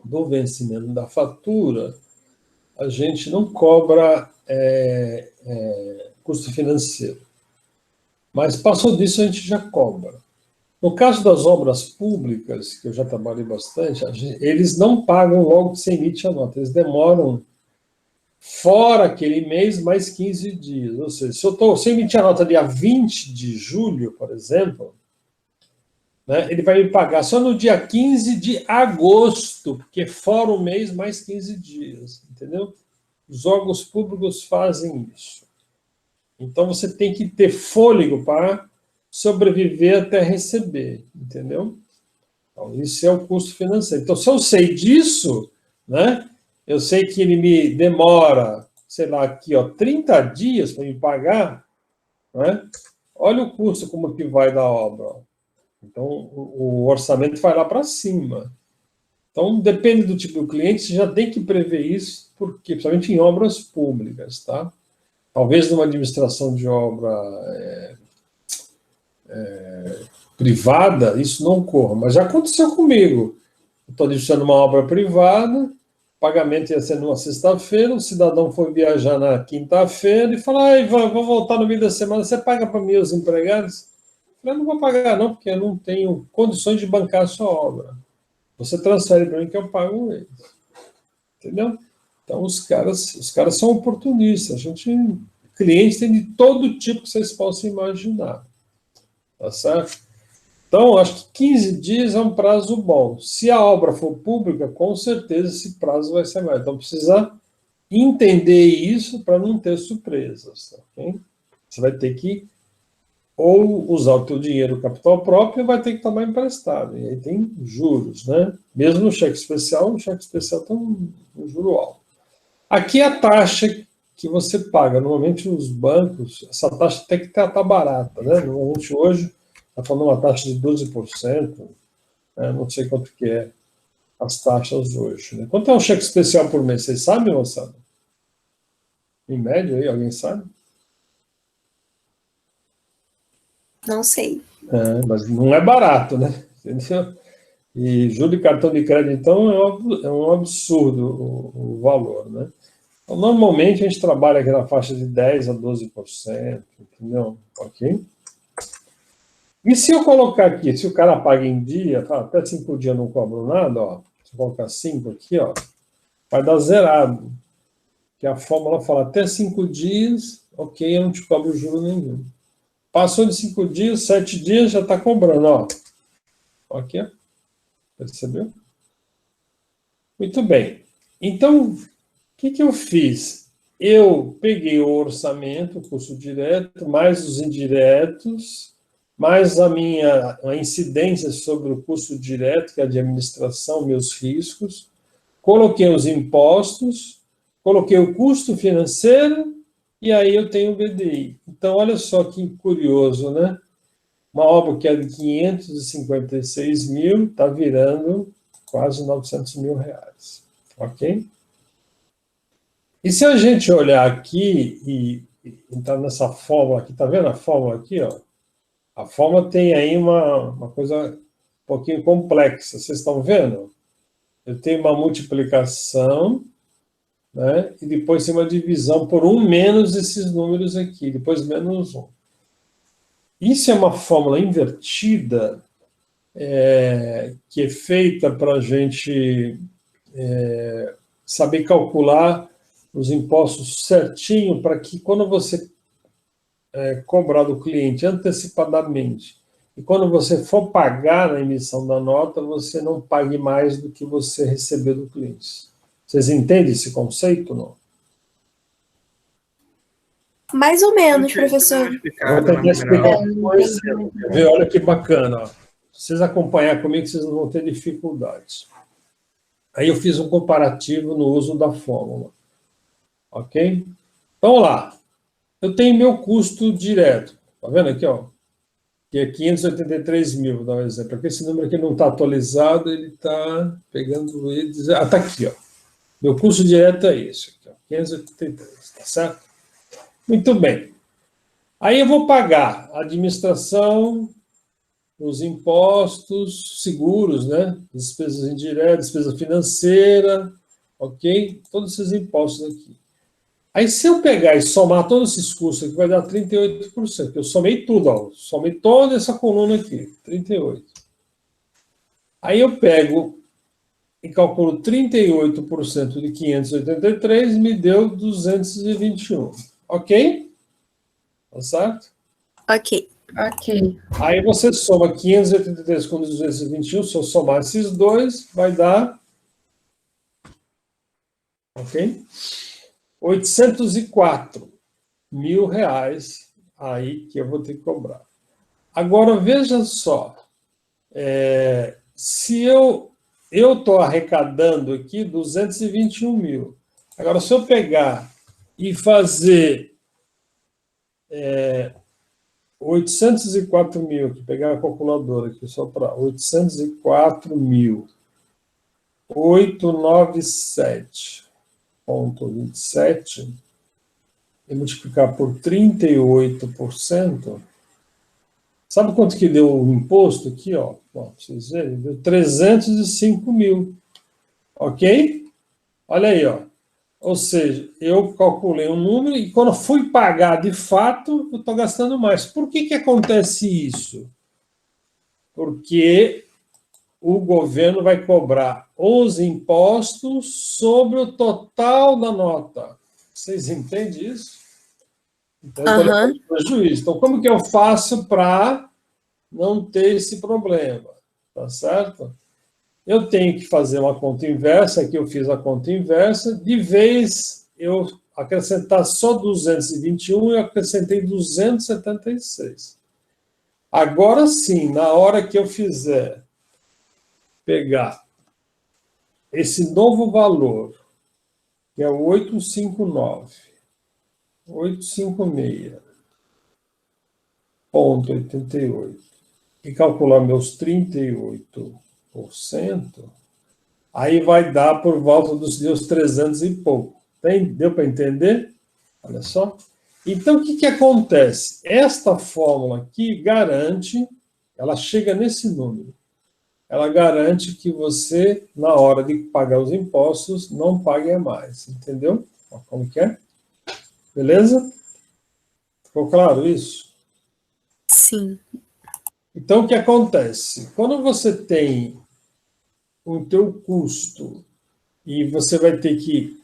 do vencimento da fatura, a gente não cobra custo financeiro. Mas passou disso, a gente já cobra. No caso das obras públicas, que eu já trabalhei bastante, eles não pagam logo que você emite a nota. Eles demoram, fora aquele mês, mais 15 dias. Ou seja, se eu emitir a nota dia 20 de julho, por exemplo, né, ele vai me pagar só no dia 15 de agosto, porque fora o mês, mais 15 dias. Entendeu? Os órgãos públicos fazem isso. Então, você tem que ter fôlego para sobreviver até receber, entendeu? Então, isso é o custo financeiro. Então, se eu sei disso, né, eu sei que ele me demora, sei lá, aqui, ó, 30 dias para me pagar, né? Olha o custo como que vai da obra. Ó. Então, o orçamento vai lá para cima. Então, depende do tipo do cliente, você já tem que prever isso, porque, principalmente em obras públicas, tá? Talvez numa administração de obra privada, isso não ocorra, mas já aconteceu comigo. Estou administrando uma obra privada, o pagamento ia ser numa sexta-feira, o cidadão foi viajar na quinta-feira e falou, vou voltar no meio da semana, você paga para mim os empregados? Eu falei, não vou pagar não, porque eu não tenho condições de bancar a sua obra. Você transfere para mim que eu pago eles. Entendeu? Então, os caras são oportunistas. Clientes tem de todo tipo que vocês possam imaginar. Tá certo? Então, acho que 15 dias é um prazo bom. Se a obra for pública, com certeza esse prazo vai ser mais. Então, precisa entender isso para não ter surpresas. Okay? Você vai ter que ou usar o teu dinheiro capital próprio ou vai ter que tomar emprestado. E aí tem juros, né? Mesmo no cheque especial, o cheque especial tem um juro alto. Aqui a taxa que você paga. Normalmente os bancos, essa taxa tem que estar barata, né? Normalmente hoje está falando uma taxa de 12%, né? Não sei quanto que é as taxas hoje. Né? Quanto é um cheque especial por mês? Vocês sabem, moçada? Em média aí, alguém sabe? Não sei. Mas não é barato, né? Entendeu? E juros de cartão de crédito, então, é um absurdo o valor, né? Então, normalmente, a gente trabalha aqui na faixa de 10% a 12%, entendeu? Ok? E se eu colocar aqui, se o cara paga em dia, até 5 dias eu não cobro nada, ó, se eu colocar 5 aqui, ó, vai dar zerado. Que a fórmula fala até 5 dias, ok, eu não te cobro juro nenhum. Passou de 5 dias, 7 dias, já está cobrando, ó. Ok? Percebeu? Muito bem. Então, o que eu fiz? Eu peguei o orçamento, o custo direto, mais os indiretos, mais a incidência sobre o custo direto, que é a de administração, meus riscos, coloquei os impostos, coloquei o custo financeiro, e aí eu tenho o BDI. Então, olha só que curioso, né? Uma obra que é de 556 mil, está virando quase 900 mil reais. Ok? E se a gente olhar aqui e entrar nessa fórmula aqui, está vendo a fórmula aqui? Ó? A fórmula tem aí uma coisa um pouquinho complexa. Vocês estão vendo? Eu tenho uma multiplicação, né? E depois tem uma divisão por 1 menos esses números aqui, depois menos 1. Isso é uma fórmula invertida, que é feita para a gente saber calcular os impostos certinho, para que quando você cobrar do cliente antecipadamente, e quando você for pagar na emissão da nota, você não pague mais do que você recebeu do cliente. Vocês entendem esse conceito, não? Mais ou menos, professor. Vou tentar explicar um exemplo. Olha que bacana. Ó. Se vocês acompanhar comigo, vocês não vão ter dificuldades. Aí eu fiz um comparativo no uso da fórmula. Ok? Vamos lá. Eu tenho meu custo direto. Está vendo aqui, ó? Que é 583 mil, vou dar um exemplo. Porque esse número aqui não está atualizado, ele está pegando ele. Está aqui, ó. Meu custo direto é esse, aqui, ó, 583, tá certo? Muito bem. Aí eu vou pagar a administração, os impostos, seguros, né? Despesas indiretas, despesa financeira, ok? Todos esses impostos aqui. Aí, se eu pegar e somar todos esses custos aqui, vai dar 38%. Eu somei tudo, ó. Somei toda essa coluna aqui, 38%. Aí eu pego e calculo 38% de 583, me deu 221. Ok? Tá certo? Ok. Ok. Aí você soma 583 com 221, se eu somar esses dois, vai dar... Ok? 804 mil reais aí que eu vou ter que cobrar. Agora, veja só, se eu estou arrecadando aqui 221 mil. Agora, se eu pegar e fazer 804 mil, aqui, pegar a calculadora aqui só para 804 mil, 897,27 e multiplicar por 38%, sabe quanto que deu o imposto aqui, ó? Bom, vocês verem, deu 305 mil, ok? Olha aí, ó. Ou seja, eu calculei um número e quando fui pagar de fato, eu estou gastando mais. Por que acontece isso? Porque o governo vai cobrar os impostos sobre o total da nota. Vocês entendem isso? Então, eu estou levando prejuízo. Então, como que eu faço para não ter esse problema? Tá certo? Eu tenho que fazer uma conta inversa, aqui eu fiz a conta inversa, de vez eu acrescentar só 221, eu acrescentei 276. Agora sim, na hora que eu fizer pegar esse novo valor, que é o 856,88, e calcular meus 38%, aí vai dar por volta dos 300 e pouco. Deu para entender? Olha só. Então, o que acontece? Esta fórmula aqui garante, ela chega nesse número. ela garante que você, na hora de pagar os impostos, não pague a mais, entendeu? Ó, como que é? Beleza? Ficou claro isso? Sim. Então, o que acontece? Quando você tem o teu custo e você vai ter que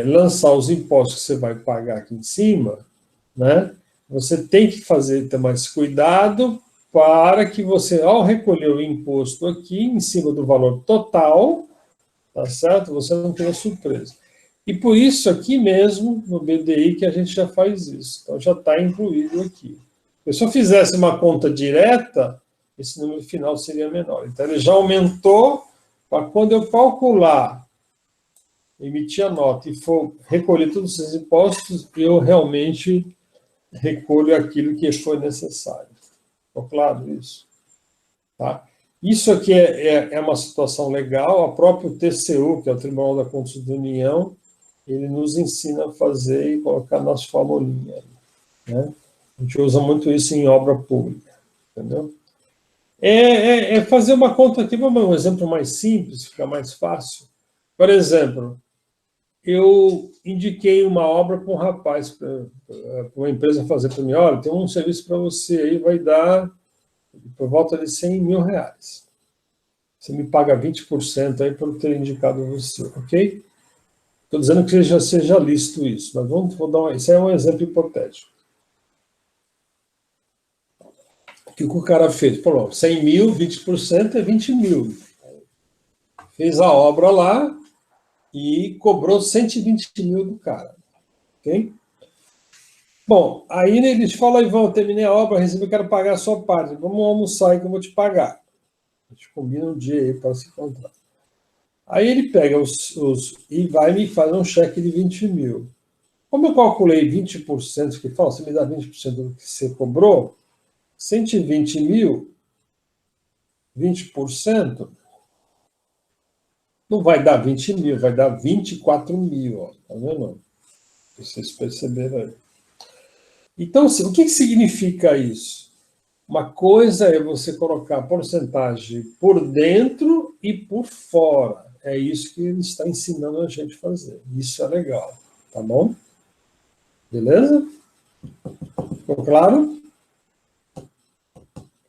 lançar os impostos que você vai pagar aqui em cima, né? Você tem que ter mais cuidado para que você, ao recolher o imposto aqui em cima do valor total, tá certo? Você não tenha surpresa. E por isso aqui mesmo, no BDI, que a gente já faz isso. Então já está incluído aqui. Se eu fizesse uma conta direta, esse número final seria menor. Então ele já aumentou para quando eu calcular, emitir a nota e for recolher todos esses impostos, eu realmente recolho aquilo que foi necessário. Ficou claro isso? Tá? Isso aqui é uma situação legal. A próprio TCU, que é o Tribunal da Contas da União, ele nos ensina a fazer e colocar nas formulinhas. Né? A gente usa muito isso em obra pública. Entendeu? Fazer uma conta aqui, vamos um exemplo mais simples, fica mais fácil. Por exemplo, eu indiquei uma obra para um rapaz, para uma empresa fazer para mim, olha, tem um serviço para você aí, vai dar por volta de 100 mil reais. Você me paga 20% aí por ter indicado você, ok? Estou dizendo que já seja lícito isso, mas isso é um exemplo hipotético. O que o cara fez? Falou, 100 mil, 20% é 20 mil. Fez a obra lá e cobrou 120 mil do cara, ok? Bom, aí eles falam, Ivan, terminei a obra, recebi, quero pagar a sua parte. Vamos almoçar aí que eu vou te pagar. A gente combina um dia aí para se encontrar. Aí ele pega e vai me fazer um cheque de 20 mil. Como eu calculei 20%, que fala, você me dá 20% do que você cobrou, 120 mil, 20%, não vai dar 20 mil, vai dar 24 mil. Ó, tá vendo? Vocês perceberam aí. Então, o que significa isso? Uma coisa é você colocar porcentagem por dentro e por fora. É isso que ele está ensinando a gente a fazer. Isso é legal, tá bom? Beleza? Ficou claro?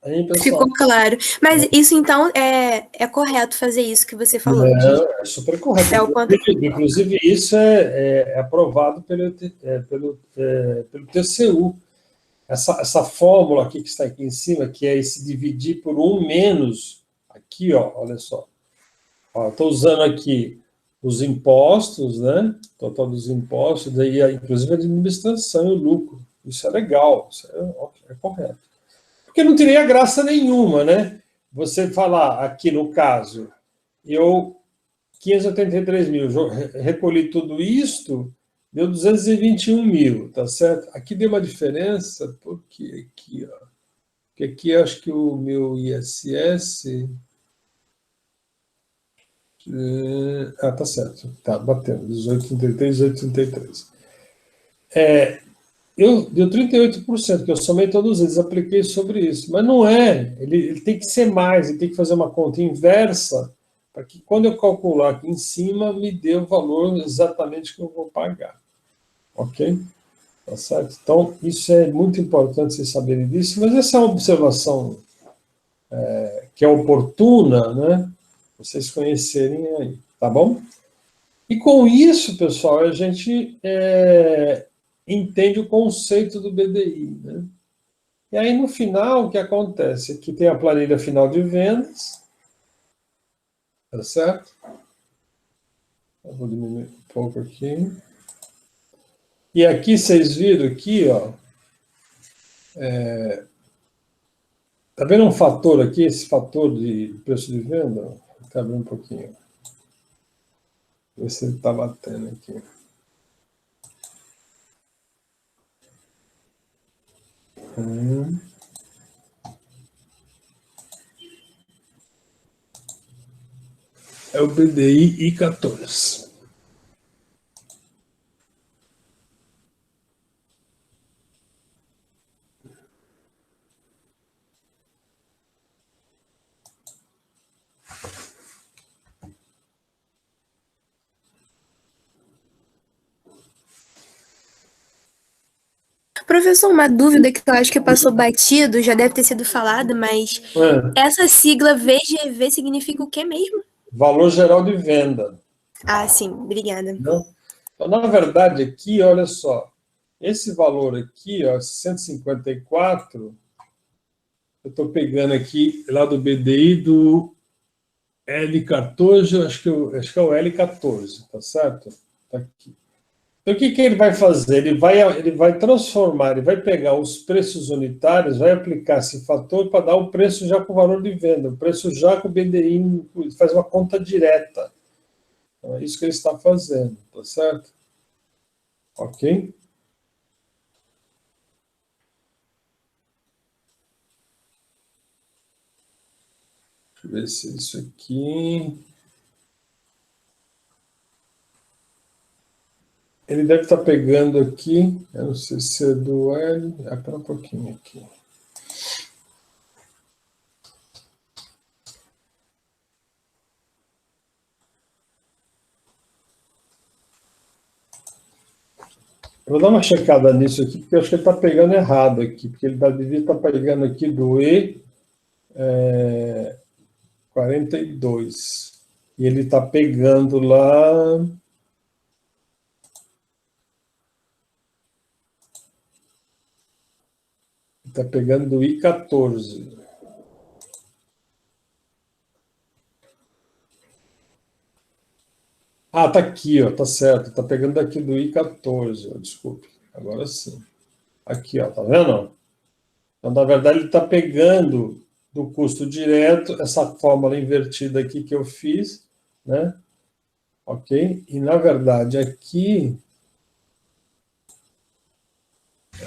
Aí, pessoal. Ficou claro. Mas isso, então, é correto fazer isso que você falou? É super correto. É o quanto... Inclusive, isso é aprovado pelo TCU. Essa fórmula aqui que está aqui em cima, que é esse dividir por 1 menos, aqui, ó, olha só. Estou usando aqui os impostos, né? Total dos impostos, daí inclusive a administração e o lucro. Isso é legal, isso é correto. Porque não teria graça nenhuma, né? Você falar aqui no caso, eu 583 mil, recolhi tudo isto, deu 221 mil, tá certo? Aqui deu uma diferença, porque aqui, ó. Porque aqui acho que o meu ISS. Tá certo. Tá batendo. 18,33, 18,33. Deu 38%, que eu somei todos eles, apliquei sobre isso. Mas não é. Ele tem que ser mais, ele tem que fazer uma conta inversa, para que quando eu calcular aqui em cima, me dê o valor exatamente que eu vou pagar. Ok? Tá certo? Então, isso é muito importante vocês saberem disso, mas essa é uma observação que é oportuna, né? Vocês conhecerem aí, tá bom? E com isso, pessoal, a gente entende o conceito do BDI, né? E aí, no final, o que acontece? Aqui tem a planilha final de vendas, tá certo? Eu vou diminuir um pouco aqui. E aqui, vocês viram aqui, ó, tá vendo um fator aqui, esse fator de preço de venda? Vou abrir um pouquinho. Ver se ele está batendo aqui. É o BDI I14. Professor, uma dúvida que eu acho que passou batido, já deve ter sido falada, mas essa sigla VGV significa o quê mesmo? Valor geral de venda. Ah, sim, obrigada. Não? Então, na verdade, aqui, olha só, esse valor aqui, ó, 154, eu estou pegando aqui lá do BDI do L14, acho que é o L14, tá certo? Tá aqui. Então, o que ele vai fazer? Ele vai transformar, ele vai pegar os preços unitários, vai aplicar esse fator para dar o preço já com o valor de venda, o preço já com o BDI, faz uma conta direta. Então, é isso que ele está fazendo, tá certo? Ok? Deixa eu ver se isso aqui... Ele deve estar pegando aqui, eu não sei se é do L... Espera um pouquinho aqui. Eu vou dar uma checada nisso aqui, porque eu acho que ele está pegando errado aqui, porque ele devia estar pegando aqui do E42. E ele está pegando lá... Está pegando do I14. Ah, tá aqui, ó, tá certo. Tá pegando daqui do I14, ó, desculpe. Agora sim. Aqui, ó, tá vendo? Então, na verdade, ele está pegando do custo direto, essa fórmula invertida aqui que eu fiz, né? Ok? E, na verdade, aqui...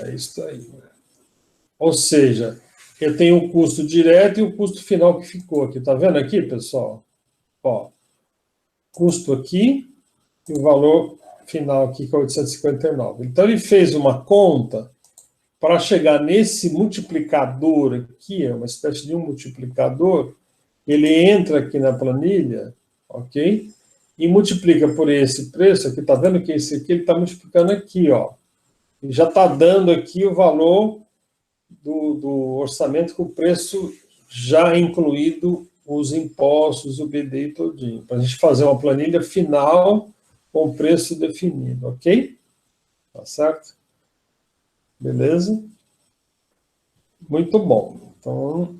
É isso aí. Ou seja, eu tenho o custo direto e o custo final que ficou aqui. Tá vendo aqui, pessoal? Ó, custo aqui e o valor final aqui, que é 859. Então, ele fez uma conta para chegar nesse multiplicador aqui, é uma espécie de um multiplicador, ele entra aqui na planilha, ok? E multiplica por esse preço aqui, tá vendo que esse aqui ele está multiplicando aqui, ó. E já está dando aqui o valor do orçamento com o preço já incluído os impostos, o BDI todinho, para a gente fazer uma planilha final com o preço definido, ok? Tá certo? Beleza? Muito bom. Então,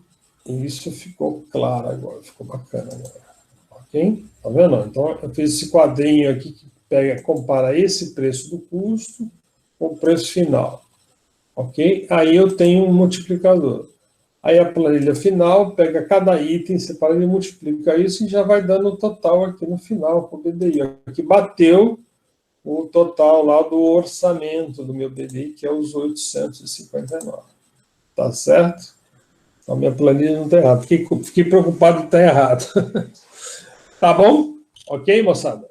isso ficou claro agora, ficou bacana agora. Ok? Tá vendo? Então, eu fiz esse quadrinho aqui que compara esse preço do custo com o preço final. Ok? Aí eu tenho um multiplicador. Aí a planilha final pega cada item, separa e multiplica isso e já vai dando o total aqui no final com o BDI. Aqui bateu o total lá do orçamento do meu BDI, que é os 859. Tá certo? Então, minha planilha não está errada. Fiquei preocupado de estar errado. Tá bom? Ok, moçada?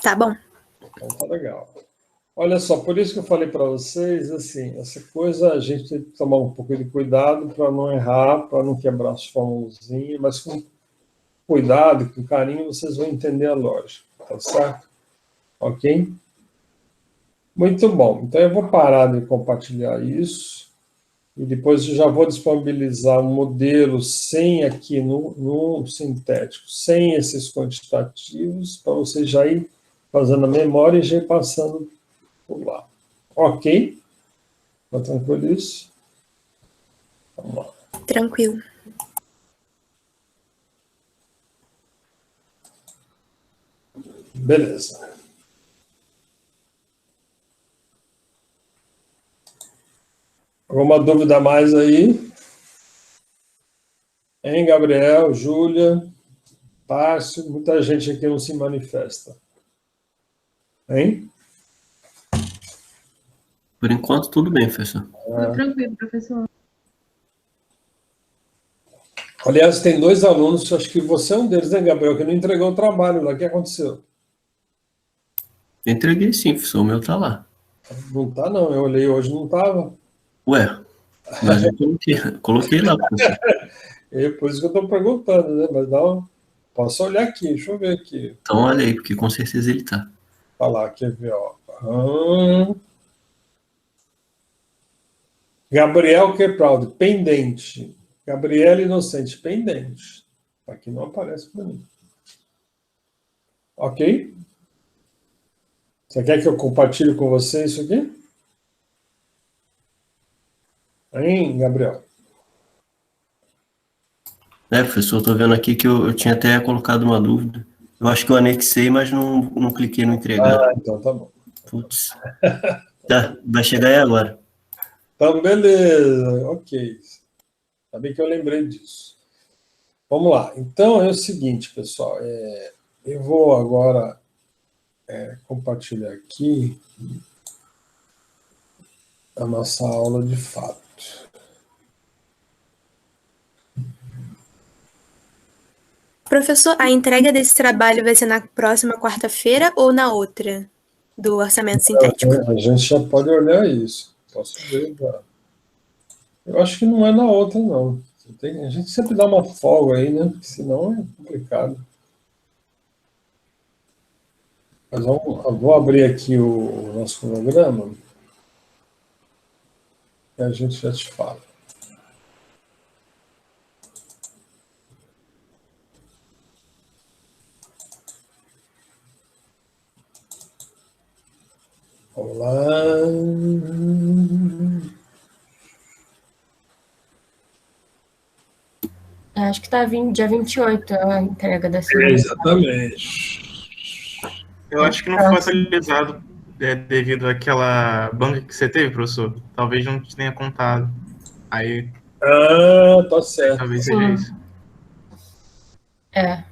Tá bom. Então tá legal. Olha só, por isso que eu falei para vocês, assim, essa coisa a gente tem que tomar um pouco de cuidado para não errar, para não quebrar as fórmulazinhas, mas com cuidado, com carinho, vocês vão entender a lógica, tá certo? Ok? Muito bom. Então eu vou parar de compartilhar isso e depois eu já vou disponibilizar um modelo sem aqui no sintético, sem esses quantitativos, para vocês já ir fazendo a memória e já ir passando por lá. Ok? Está tranquilo isso? Vamos lá. Tranquilo. Beleza. Alguma dúvida a mais aí? Hein, Gabriel, Júlia, Tárcio, muita gente aqui não se manifesta. Hein? Por enquanto, tudo bem, professor. Tudo tranquilo, professor. Aliás, tem 2 alunos, acho que você é um deles, né, Gabriel, que não entregou o trabalho lá. O que aconteceu? Entreguei sim, professor. O meu tá lá. Não tá, não. Eu olhei hoje, não estava. Ué, mas eu coloquei lá, professor. É por isso que eu estou perguntando, né? Mas não, posso olhar aqui, deixa eu ver aqui. Então olha aí, porque com certeza ele tá. Tá lá, quer ver, ó. Gabriel Quepraldi, pendente. Gabriela Inocente, pendente. Aqui não aparece para mim. Ok? Você quer que eu compartilhe com você isso aqui? Hein, Gabriel? Professor, estou vendo aqui que eu tinha até colocado uma dúvida. Eu acho que eu anexei, mas não cliquei no entregar. Ah, então tá bom. Putz. Tá, vai chegar aí agora. Então, beleza. Ok. Ainda bem que eu lembrei disso. Vamos lá. Então, é o seguinte, pessoal. Eu vou agora compartilhar aqui a nossa aula de fato. Professor, a entrega desse trabalho vai ser na próxima quarta-feira ou na outra, do orçamento sintético? A gente já pode olhar isso. Posso ver. Eu acho que não é na outra, não. A gente sempre dá uma folga aí, né? Porque senão é complicado. Mas eu vou abrir aqui o nosso cronograma e a gente já te fala. Vamos lá. Acho que está dia 28 a entrega da segunda. Exatamente. Eu acho que não foi atualizado devido àquela banca que você teve, professor. Talvez não tenha contado. Aí. Ah, tá certo. Talvez seja isso. É.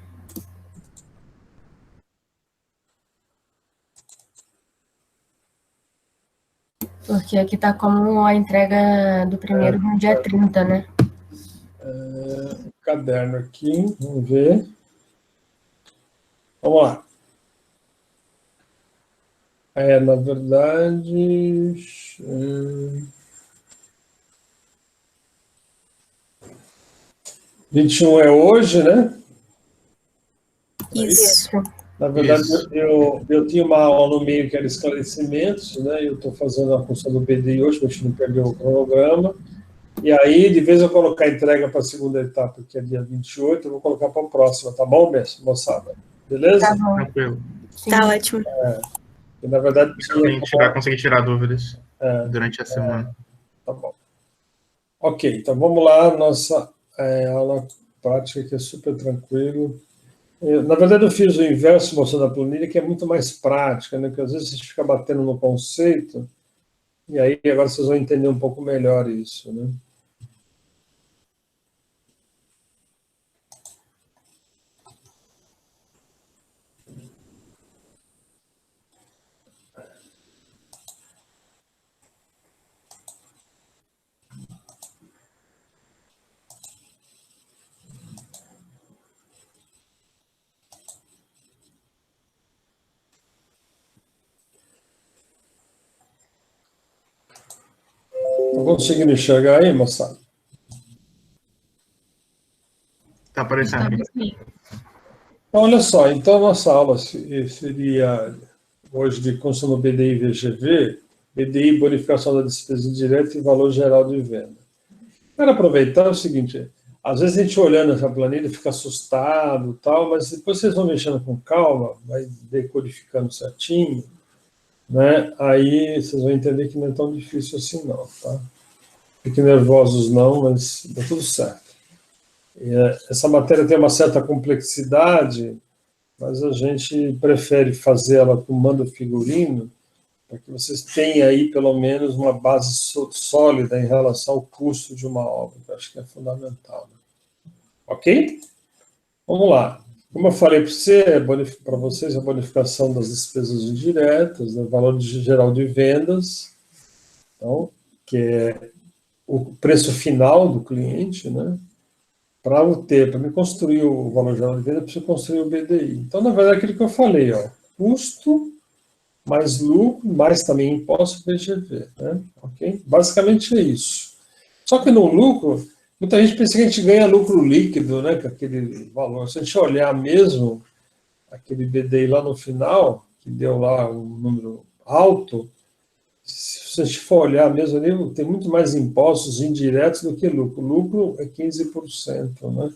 Porque aqui está como a entrega do primeiro no dia 30, né? Caderno aqui, vamos ver. Vamos lá. Na verdade... 21 é hoje, né? Isso. Na verdade, Isso. eu tinha uma aula no meio que era esclarecimentos, né? Eu estou fazendo a função do BDI hoje, para a gente não perder o cronograma. E aí, de vez eu colocar a entrega para a segunda etapa, que é dia 28, eu vou colocar para a próxima, tá bom, moçada? Beleza? Tá bom. Tranquilo. Tá ótimo. E, na verdade, Conseguir tirar dúvidas durante a semana. Tá bom. Ok, então vamos lá, nossa aula prática, que é super tranquilo. Na verdade, eu fiz o inverso mostrando a planilha, que é muito mais prática, né? Porque às vezes a gente fica batendo no conceito, e aí agora vocês vão entender um pouco melhor isso, né? Estão conseguindo enxergar aí, moçada? Está aparecendo. Então, olha só, então a nossa aula seria hoje de consumo BDI e VGV, BDI, bonificação da despesa indireta e valor geral de venda. Quero aproveitar o seguinte, às vezes a gente olhando essa planilha fica assustado e tal, mas depois vocês vão mexendo com calma, vai decodificando certinho, né? Aí vocês vão entender que não é tão difícil assim não, tá? Fiquem nervosos não, mas dá tudo certo. Essa matéria tem uma certa complexidade, mas a gente prefere fazer ela com mando figurino, para que vocês tenham aí pelo menos uma base sólida em relação ao custo de uma obra, que eu acho que é fundamental. Né? Ok? Vamos lá. Como eu falei para vocês, a bonificação das despesas indiretas, né, valor geral de vendas, então, que é o preço final do cliente, né? Para me construir o valor geral de venda, eu preciso construir o BDI. Então, na verdade, aquilo que eu falei, ó, custo mais lucro, mais também imposto VGV, né? Ok? Basicamente é isso. Só que no lucro, muita gente pensa que a gente ganha lucro líquido, né? Com aquele valor. Se a gente olhar mesmo aquele BDI lá no final, que deu lá um número alto, Se a gente for olhar mesmo ali, tem muito mais impostos indiretos do que lucro. O lucro é 15%, né?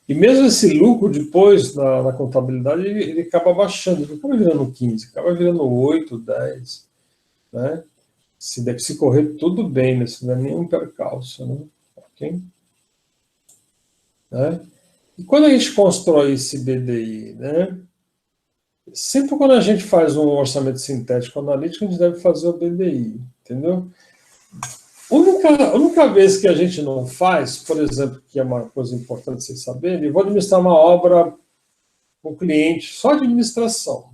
E mesmo esse lucro, depois, na contabilidade, ele acaba baixando, ele acaba virando 15%, acaba virando 8%, 10%, né? Se correr tudo bem, né? Se não é nenhum percalço, né? Ok? Né? E quando a gente constrói esse BDI, né? Sempre quando a gente faz um orçamento sintético analítico, a gente deve fazer o BDI, entendeu? A única vez que a gente não faz, por exemplo, que é uma coisa importante vocês saberem, eu vou administrar uma obra com o cliente, só administração.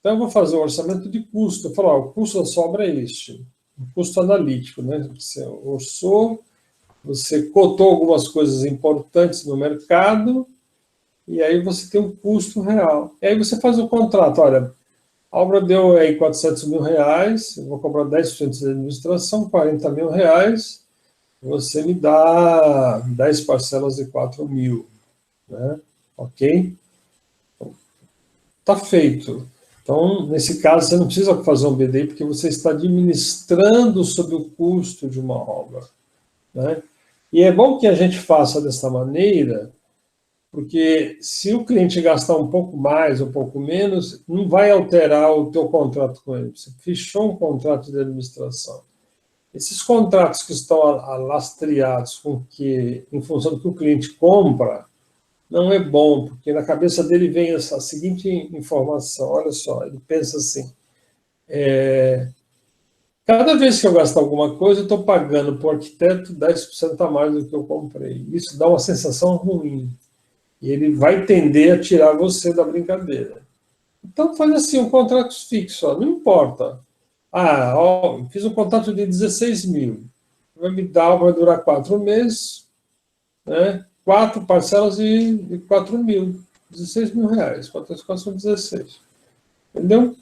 Então, eu vou fazer o orçamento de custo. Eu falo, o custo da sua obra é este, o custo analítico, né? Você orçou, você cotou algumas coisas importantes no mercado, e aí você tem um custo real. E aí você faz o contrato, olha, a obra deu aí 400 mil reais, eu vou cobrar 10% de administração, 40 mil reais, você me dá 10 parcelas de 4 mil, né? Ok? Está feito. Então, nesse caso, você não precisa fazer um BDI, porque você está administrando sobre o custo de uma obra, né? E é bom que a gente faça dessa maneira, porque se o cliente gastar um pouco mais, um pouco menos, não vai alterar o teu contrato com ele. Você fechou um contrato de administração. Esses contratos que estão alastreados em função do que o cliente compra, não é bom, porque na cabeça dele vem essa seguinte informação, olha só, ele pensa assim, cada vez que eu gastar alguma coisa, eu estou pagando para o arquiteto 10% a mais do que eu comprei. Isso dá uma sensação ruim. E ele vai tender a tirar você da brincadeira. Então, faz assim, um contrato fixo, ó, não importa. Fiz um contrato de 16 mil. Vai durar 4 meses, né? 4 parcelas de 4 mil. 16 mil reais. 4 vezes 4 são 16. Entendeu?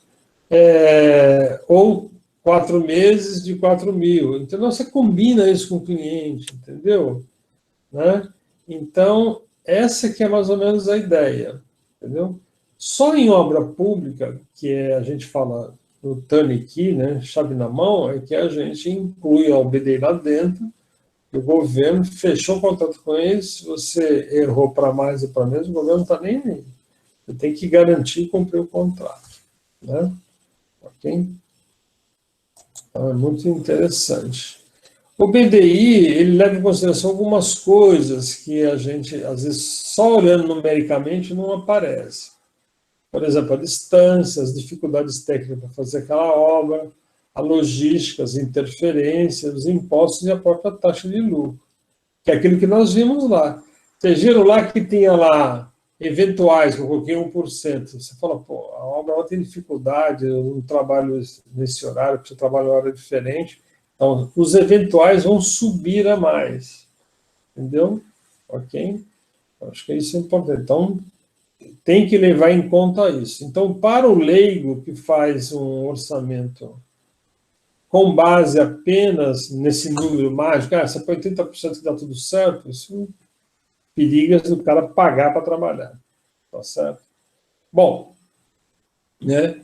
Ou 4 meses de 4 mil. Então, você combina isso com o cliente, entendeu? Né? Então, essa que é mais ou menos a ideia, entendeu? Só em obra pública, que a gente fala no turnkey, né, chave na mão, é que a gente inclui o BDI lá dentro, e o governo fechou o contrato com eles, se você errou para mais ou para menos, o governo não está nem aí. Você tem que garantir cumprir o contrato, né? Ok? Então, é muito interessante. O BDI, ele leva em consideração algumas coisas que a gente, às vezes, só olhando numericamente, não aparece. Por exemplo, a distância, as dificuldades técnicas para fazer aquela obra, a logística, as interferências, os impostos e a própria taxa de lucro, que é aquilo que nós vimos lá. Vocês viram lá que tinha lá eventuais, que eu coloquei 1%. Você fala, pô, a obra tem dificuldade, eu não trabalho nesse horário, porque eu trabalho em hora diferente. Então, os eventuais vão subir a mais, entendeu? Ok? Acho que isso é importante. Então, tem que levar em conta isso. Então, para o leigo que faz um orçamento com base apenas nesse número mágico, você põe 30% que dá tudo certo, isso periga do cara pagar para trabalhar. Tá certo? Bom, né?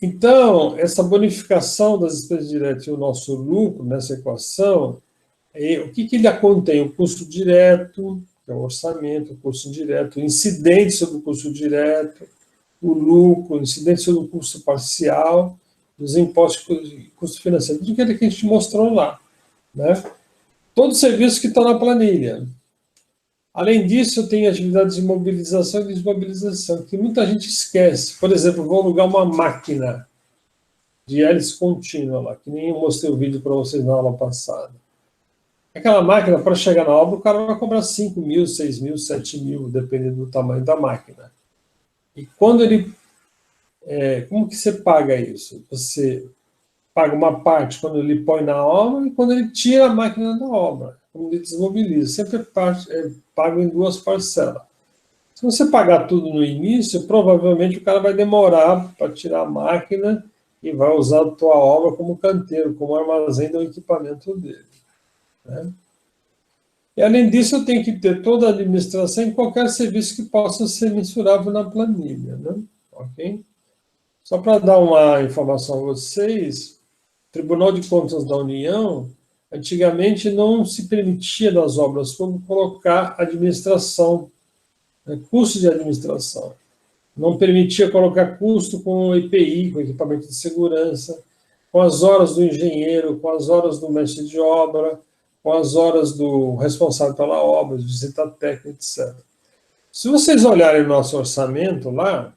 Então, essa bonificação das despesas diretas e o nosso lucro nessa equação, o que ele contém? O custo direto, que é o orçamento, o custo indireto, o incidente sobre o custo direto, o lucro, o incidente sobre o custo parcial, os impostos e custo financeiro, tudo aquilo que a gente mostrou lá, né? Todo serviço que está na planilha. Além disso, eu tenho atividades de mobilização e desmobilização, que muita gente esquece. Por exemplo, vou alugar uma máquina de hélice contínua lá, que nem eu mostrei o vídeo para vocês na aula passada. Aquela máquina, para chegar na obra, o cara vai cobrar 5 mil, 6 mil, 7 mil, dependendo do tamanho da máquina. E quando ele... como que você paga isso? Você paga uma parte quando ele põe na obra e quando ele tira a máquina da obra, quando ele desmobiliza. Sempre pago em 2 parcelas. Se você pagar tudo no início, provavelmente o cara vai demorar para tirar a máquina e vai usar a tua obra como canteiro, como armazém do equipamento dele, né? E, além disso, eu tenho que ter toda a administração em qualquer serviço que possa ser mensurável na planilha, né? Ok? Só para dar uma informação a vocês, Tribunal de Contas da União, antigamente não se permitia nas obras públicas colocar administração, né, custo de administração. Não permitia colocar custo com o EPI, com equipamento de segurança, com as horas do engenheiro, com as horas do mestre de obra, com as horas do responsável pela obra, visita técnica, etc. Se vocês olharem o nosso orçamento lá,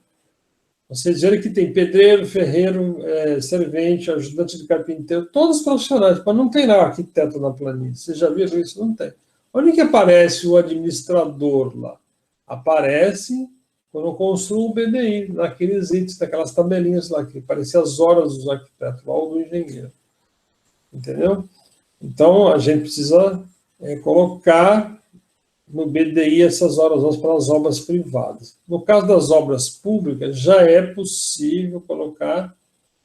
vocês verem que tem pedreiro, ferreiro, servente, ajudante de carpinteiro, todos os profissionais, mas não tem lá arquiteto na planilha. Vocês já viram isso? Não tem. Onde que aparece o administrador lá? Aparece quando eu construo o BDI, naqueles itens, naquelas tabelinhas lá, que aparecem as horas dos arquitetos lá, ou do engenheiro. Entendeu? Então, a gente precisa colocar no BDI essas horas para as obras privadas. No caso das obras públicas, já é possível colocar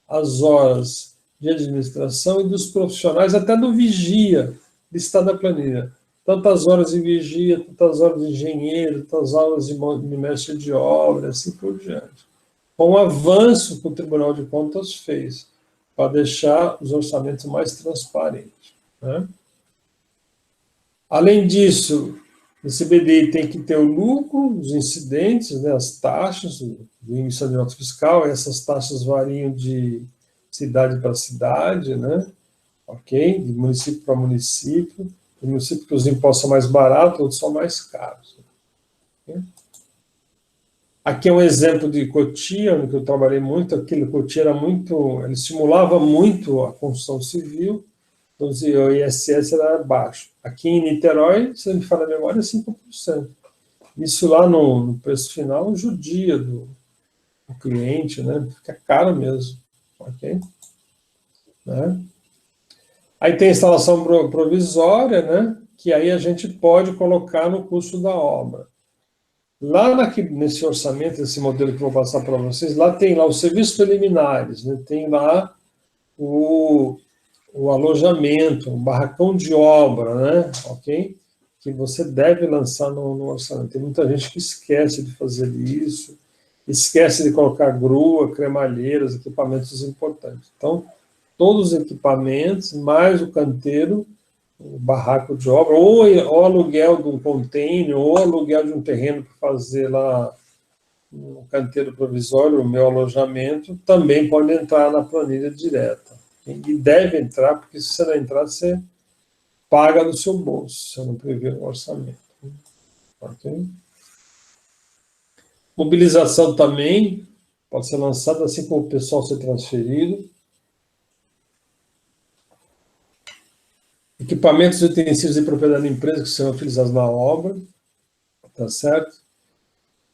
as horas de administração e dos profissionais, até do vigia, listar na planilha. Tantas horas de vigia, tantas horas de engenheiro, tantas horas de mestre de obra, assim por diante. Com o avanço que o Tribunal de Contas fez, para deixar os orçamentos mais transparentes, né? Além disso, esse BDI tem que ter o lucro, os incidentes, né, as taxas do índice de nota fiscal, essas taxas variam de cidade para cidade, né? Ok? De município para município. Tem município que os impostos são mais baratos, outros são mais caros. Okay? Aqui é um exemplo de Cotia, onde eu trabalhei muito. Aquele Cotia era muito, ele estimulava muito a construção civil, então o ISS era baixo. Aqui em Niterói, se não me falha a memória, é 5%. Isso lá no preço final judia do cliente, né? Fica caro mesmo. Ok? Né? Aí tem a instalação provisória, né? Que aí a gente pode colocar no custo da obra. Lá nesse orçamento, esse modelo que eu vou passar para vocês, lá tem lá os serviços preliminares, né? Tem lá o alojamento, um barracão de obra, né? Ok? Que você deve lançar no orçamento. Tem muita gente que esquece de fazer isso, esquece de colocar grua, cremalheiras, equipamentos importantes. Então, todos os equipamentos, mais o canteiro, o barraco de obra, ou aluguel de um container, ou aluguel de um terreno para fazer lá um canteiro provisório, o meu alojamento, também pode entrar na planilha direta. E deve entrar, porque se você não entrar, você paga do seu bolso, se você não prever o orçamento. Ok? Mobilização também pode ser lançada assim como o pessoal ser transferido. Equipamentos e utensílios de propriedade da empresa que serão utilizados na obra, tá certo?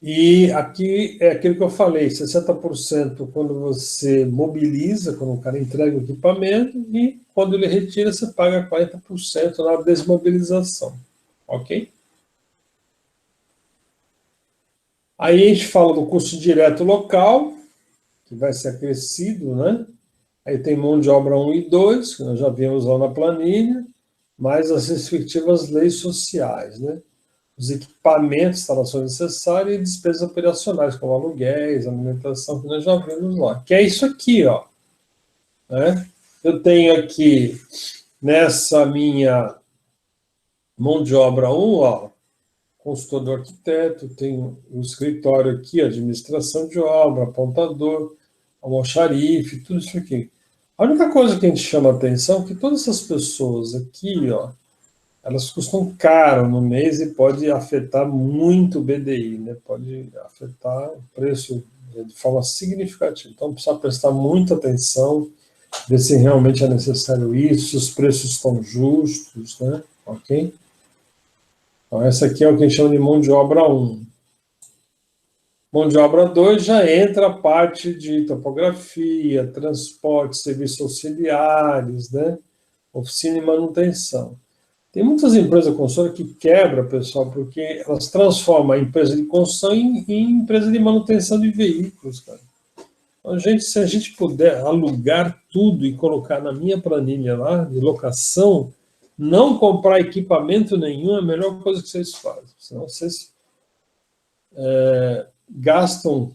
E aqui é aquilo que eu falei, 60% quando você mobiliza, quando o cara entrega o equipamento, e quando ele retira, você paga 40% na desmobilização, ok? Aí a gente fala do custo direto local, que vai ser acrescido, né? Aí tem mão de obra 1 e 2, que nós já vimos lá na planilha, mais as respectivas leis sociais, né? Os equipamentos, instalações necessárias e despesas operacionais, como aluguéis, alimentação, que nós já vimos lá. Que é isso aqui, ó. Né? Eu tenho aqui, nessa minha mão de obra 1, ó, consultor do arquiteto, tenho o escritório aqui, administração de obra, apontador, almoxarife, tudo isso aqui. A única coisa que a gente chama a atenção é que todas essas pessoas aqui, ó, elas custam caro no mês e pode afetar muito o BDI, né? Pode afetar o preço de forma significativa. Então, precisa prestar muita atenção, ver se realmente é necessário isso, se os preços estão justos, né? Ok? Então, essa aqui é o que a gente chama de mão de obra 1. Mão de obra 2 já entra a parte de topografia, transporte, serviços auxiliares, né? Oficina e manutenção. Tem muitas empresas consultoras que quebram, pessoal, porque elas transformam a empresa de construção em empresa de manutenção de veículos, cara. Então, gente, se a gente puder alugar tudo e colocar na minha planilha lá, de locação, não comprar equipamento nenhum é a melhor coisa que vocês fazem. Senão vocês gastam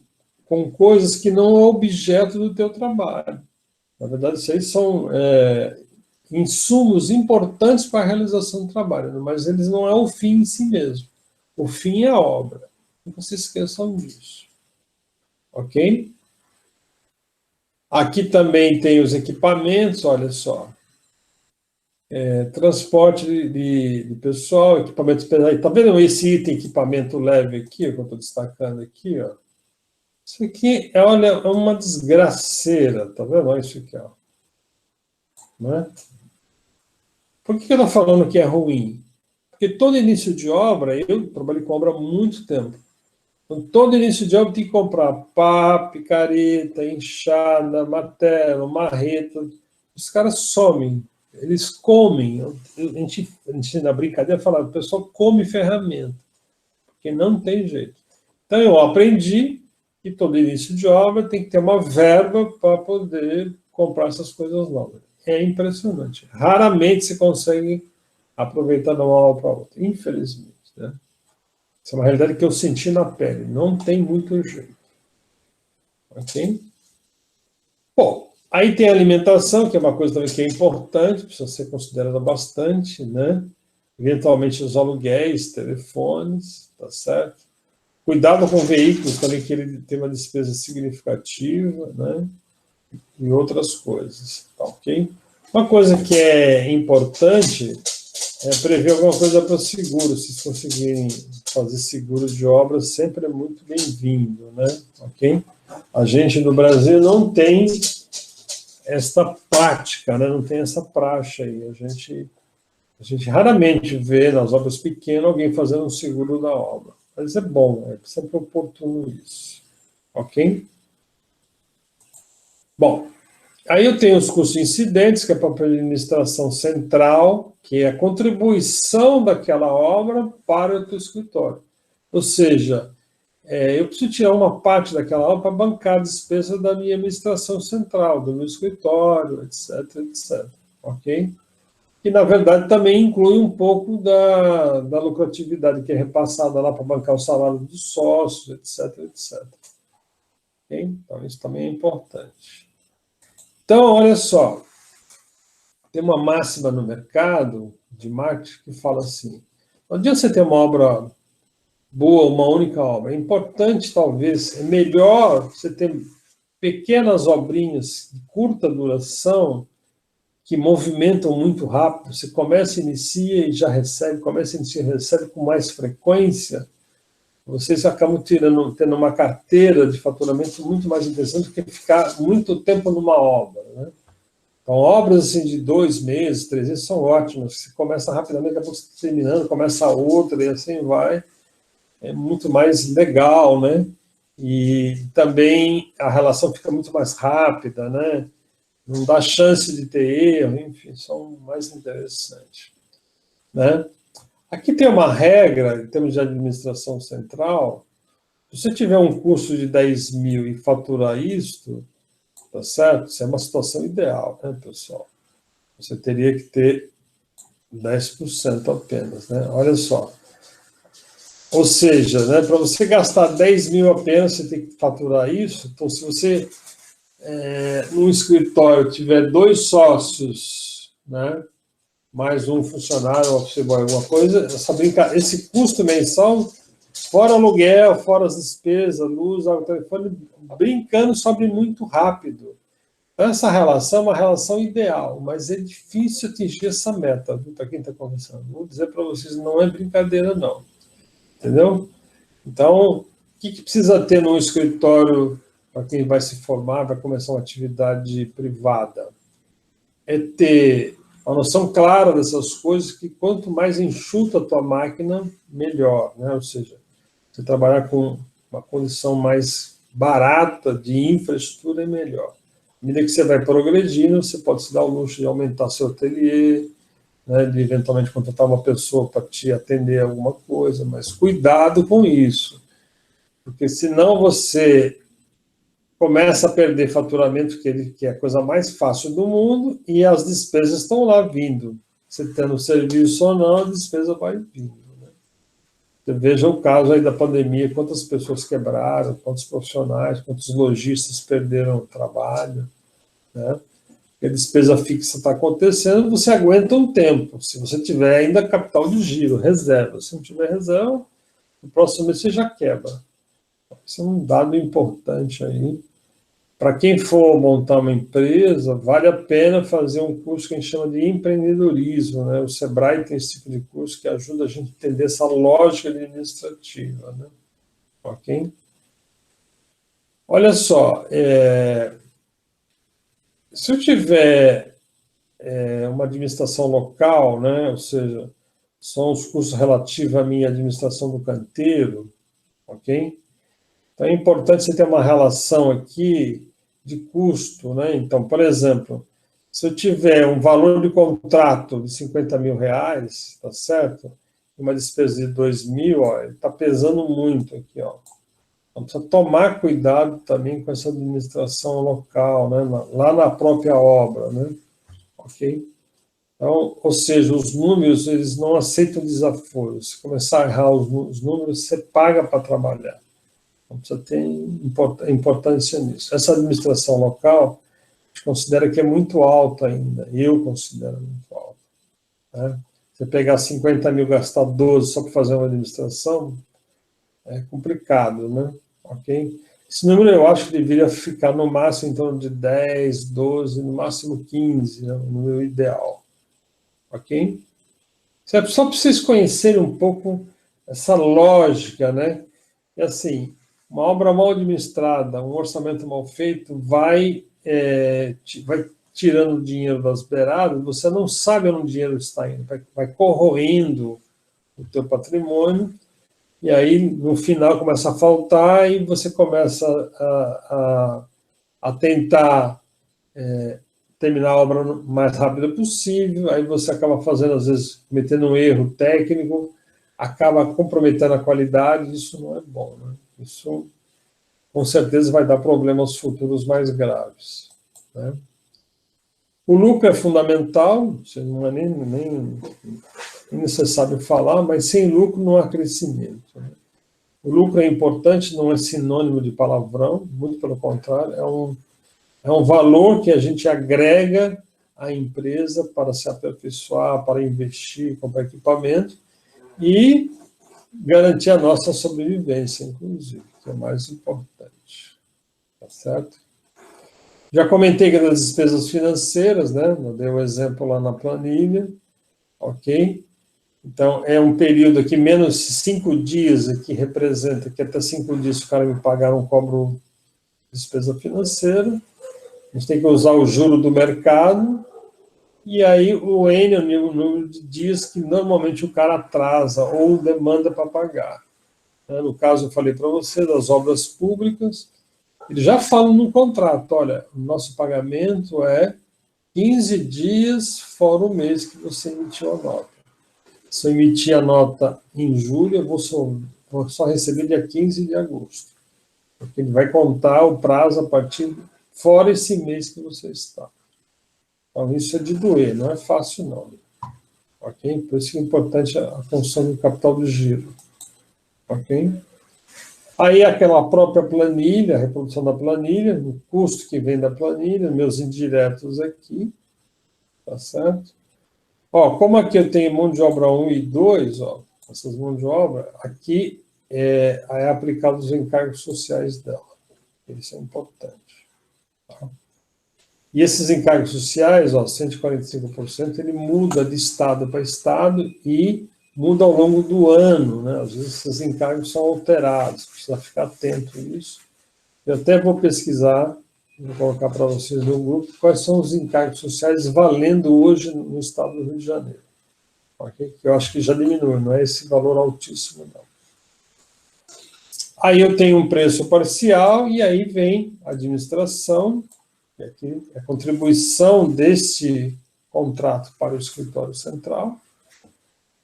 com coisas que não é objeto do teu trabalho. Na verdade, isso aí são insumos importantes para a realização do trabalho, mas eles não é o fim em si mesmo. O fim é a obra. Não se esqueçam disso. Ok? Aqui também tem os equipamentos, olha só. Transporte de pessoal, equipamentos pesados. Está vendo esse item equipamento leve aqui, que eu estou destacando aqui? Ó? Isso aqui olha, é uma desgraceira. Está vendo? Olha isso aqui. Ó. Né? Por que eu estou falando que é ruim? Porque todo início de obra, eu trabalhei com obra há muito tempo. Então, todo início de obra tem que comprar pá, picareta, enxada, martelo, marreta. Os caras somem, eles comem. A gente na brincadeira fala, o pessoal come ferramenta, porque não tem jeito. Então, eu aprendi que todo início de obra tem que ter uma verba para poder comprar essas coisas novas. É impressionante. Raramente se consegue aproveitar de uma aula para outra, infelizmente. Né? Essa é uma realidade que eu senti na pele. Não tem muito jeito. Ok? Bom, aí tem a alimentação, que é uma coisa também que é importante, precisa ser considerada bastante, né? Eventualmente os aluguéis, telefones, tá certo? Cuidado com veículos também, que ele tem uma despesa significativa, né? E outras coisas, tá ok? Uma coisa que é importante é prever alguma coisa para seguro. Se vocês conseguirem fazer seguro de obras, sempre é muito bem-vindo, né? Ok? A gente no Brasil não tem esta prática, né? Não tem essa praxe aí. A gente raramente vê nas obras pequenas alguém fazendo um seguro da obra. Mas é bom, é sempre oportuno isso. Ok? Bom, aí eu tenho os custos incidentes, que é para a administração central, que é a contribuição daquela obra para o teu escritório. Ou seja, eu preciso tirar uma parte daquela obra para bancar a despesa da minha administração central, do meu escritório, etc, etc. Ok? E, na verdade, também inclui um pouco da lucratividade que é repassada lá para bancar o salário dos sócios, etc, etc. Ok? Então, isso também é importante. Então, olha só, tem uma máxima no mercado de marketing que fala assim, não adianta você ter uma obra boa, uma única obra, é importante, talvez, é melhor você ter pequenas obrinhas de curta duração que movimentam muito rápido, você começa, inicia e já recebe, começa, inicia e recebe com mais frequência, vocês acabam tendo uma carteira de faturamento muito mais interessante do que ficar muito tempo numa obra, né? Então, obras assim, de 2 meses, 3 meses, são ótimas. Você começa rapidamente, acaba terminando, começa outra, e assim vai. É muito mais legal, né? E também a relação fica muito mais rápida, né? Não dá chance de ter erro, enfim, são mais interessantes. Né? Aqui tem uma regra, em termos de administração central, se você tiver um custo de 10 mil e faturar isto, tá certo? Isso é uma situação ideal, né, pessoal? Você teria que ter 10% apenas, né? Olha só. Ou seja, né, para você gastar 10 mil apenas, você tem que faturar isso. Então, se você, no escritório, tiver 2 sócios, né, mais um funcionário, office boy, alguma coisa, esse custo mensal, fora aluguel, fora as despesas, luz, água, telefone, brincando, sobe muito rápido. Essa relação é uma relação ideal, mas é difícil atingir essa meta, para quem está conversando. Vou dizer para vocês, não é brincadeira, não. Entendeu? Então, o que precisa ter num escritório para quem vai se formar, vai começar uma atividade privada? É ter uma noção clara dessas coisas, que quanto mais enxuta a tua máquina, melhor, né? Ou seja, você trabalhar com uma condição mais barata de infraestrutura é melhor. À medida que você vai progredindo, você pode se dar o luxo de aumentar seu ateliê, né, de eventualmente contratar uma pessoa para te atender a alguma coisa, mas cuidado com isso, porque senão você começa a perder faturamento, que é a coisa mais fácil do mundo, e as despesas estão lá vindo. Você tendo serviço ou não, a despesa vai vindo. Né? Você veja o caso aí da pandemia, quantas pessoas quebraram, quantos profissionais, quantos lojistas perderam o trabalho. Né? que a despesa fixa está acontecendo, você aguenta um tempo, se você tiver ainda capital de giro, reserva. Se não tiver reserva, no próximo mês você já quebra. Isso é um dado importante aí. Para quem for montar uma empresa, vale a pena fazer um curso que a gente chama de empreendedorismo, né? O Sebrae tem esse tipo de curso que ajuda a gente a entender essa lógica administrativa, né? Ok? Olha só, se eu tiver uma administração local, né? Ou seja, são os custos relativos à minha administração do canteiro, ok? Então, é importante você ter uma relação aqui de custo, né? Então, por exemplo, se eu tiver um valor de contrato de 50 mil reais, tá certo? Uma despesa de 2 mil, ó, ele está pesando muito aqui, ó. Então, precisa tomar cuidado também com essa administração local, né? Lá na própria obra, né? Ok? Então, ou seja, os números, eles não aceitam desaforos. Se começar a errar os números, você paga para trabalhar. Então, precisa ter importância nisso. Essa administração local, a gente considera que é muito alta ainda. Eu considero muito alta. Né? Você pegar 50 mil, gastar 12 só para fazer uma administração, é complicado, né? Ok? Esse número eu acho que deveria ficar no máximo em torno de 10, 12, no máximo 15, né? O número ideal. Ok? Só para vocês conhecerem um pouco essa lógica, né? E assim, uma obra mal administrada, um orçamento mal feito, vai tirando dinheiro das beiradas, você não sabe onde o dinheiro está indo, vai corroendo o teu patrimônio, e aí, no final, começa a faltar, e você começa a tentar terminar a obra o mais rápido possível, aí você acaba fazendo, às vezes, cometendo um erro técnico, acaba comprometendo a qualidade, isso não é bom, né? Isso, com certeza, vai dar problemas futuros mais graves, né? O lucro é fundamental, não é nem necessário falar, mas sem lucro não há crescimento, né? O lucro é importante, não é sinônimo de palavrão, muito pelo contrário, é um valor que a gente agrega à empresa para se aperfeiçoar, para investir, comprar equipamento e garantir a nossa sobrevivência, inclusive, que é mais importante. Tá certo? Já comentei que das despesas financeiras, né? Eu dei o exemplo lá na planilha, ok? Então, é um período aqui, menos 5 dias, aqui representa que até 5 dias se o cara me pagar, não cobro despesa financeira. A gente tem que usar o juro do mercado, e aí o N é o número de dias que normalmente o cara atrasa ou demanda para pagar. No caso, eu falei para você, das obras públicas, eles já falam no contrato, olha, o nosso pagamento é 15 dias fora o mês que você emitiu a nota. Se eu emitir a nota em julho, eu vou só receber dia 15 de agosto. Porque ele vai contar o prazo a partir fora esse mês que você está. Então, isso é de doer, não é fácil, não. Ok? Por isso que é importante a construção do capital de giro. Ok? Aí, aquela própria planilha, a reprodução da planilha, o custo que vem da planilha, meus indiretos aqui, tá certo? Ó, como aqui eu tenho mão de obra 1 e 2, ó, essas mãos de obra, aqui é aplicado os encargos sociais dela. Isso é importante. Tá? E esses encargos sociais, ó, 145%, ele muda de estado para estado e muda ao longo do ano, né? Às vezes esses encargos são alterados, precisa ficar atento a isso. Eu até vou pesquisar, vou colocar para vocês no grupo, quais são os encargos sociais valendo hoje no estado do Rio de Janeiro. Okay? Eu acho que já diminui, não é esse valor altíssimo, não. Aí eu tenho um preço parcial, e aí vem a administração, e aqui é a contribuição deste contrato para o escritório central,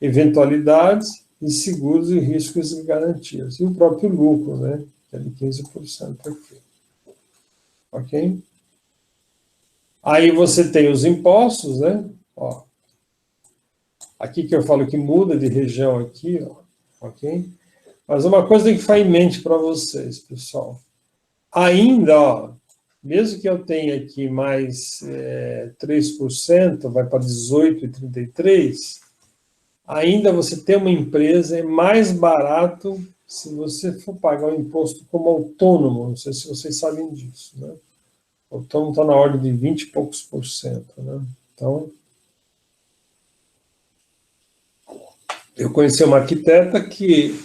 eventualidades e seguros e riscos e garantias. E o próprio lucro, né, que é de 15% aqui. Ok? Aí você tem os impostos, né? Ó, aqui que eu falo que muda de região aqui, ó, ok? Mas uma coisa tem que ficar em mente para vocês, pessoal. Ainda, ó, mesmo que eu tenha aqui mais 3%, vai para 18,33%, ainda você ter uma empresa é mais barato se você for pagar o imposto como autônomo. Não sei se vocês sabem disso, né? O autônomo está na ordem de 20 e poucos por cento, né? Então, eu conheci uma arquiteta que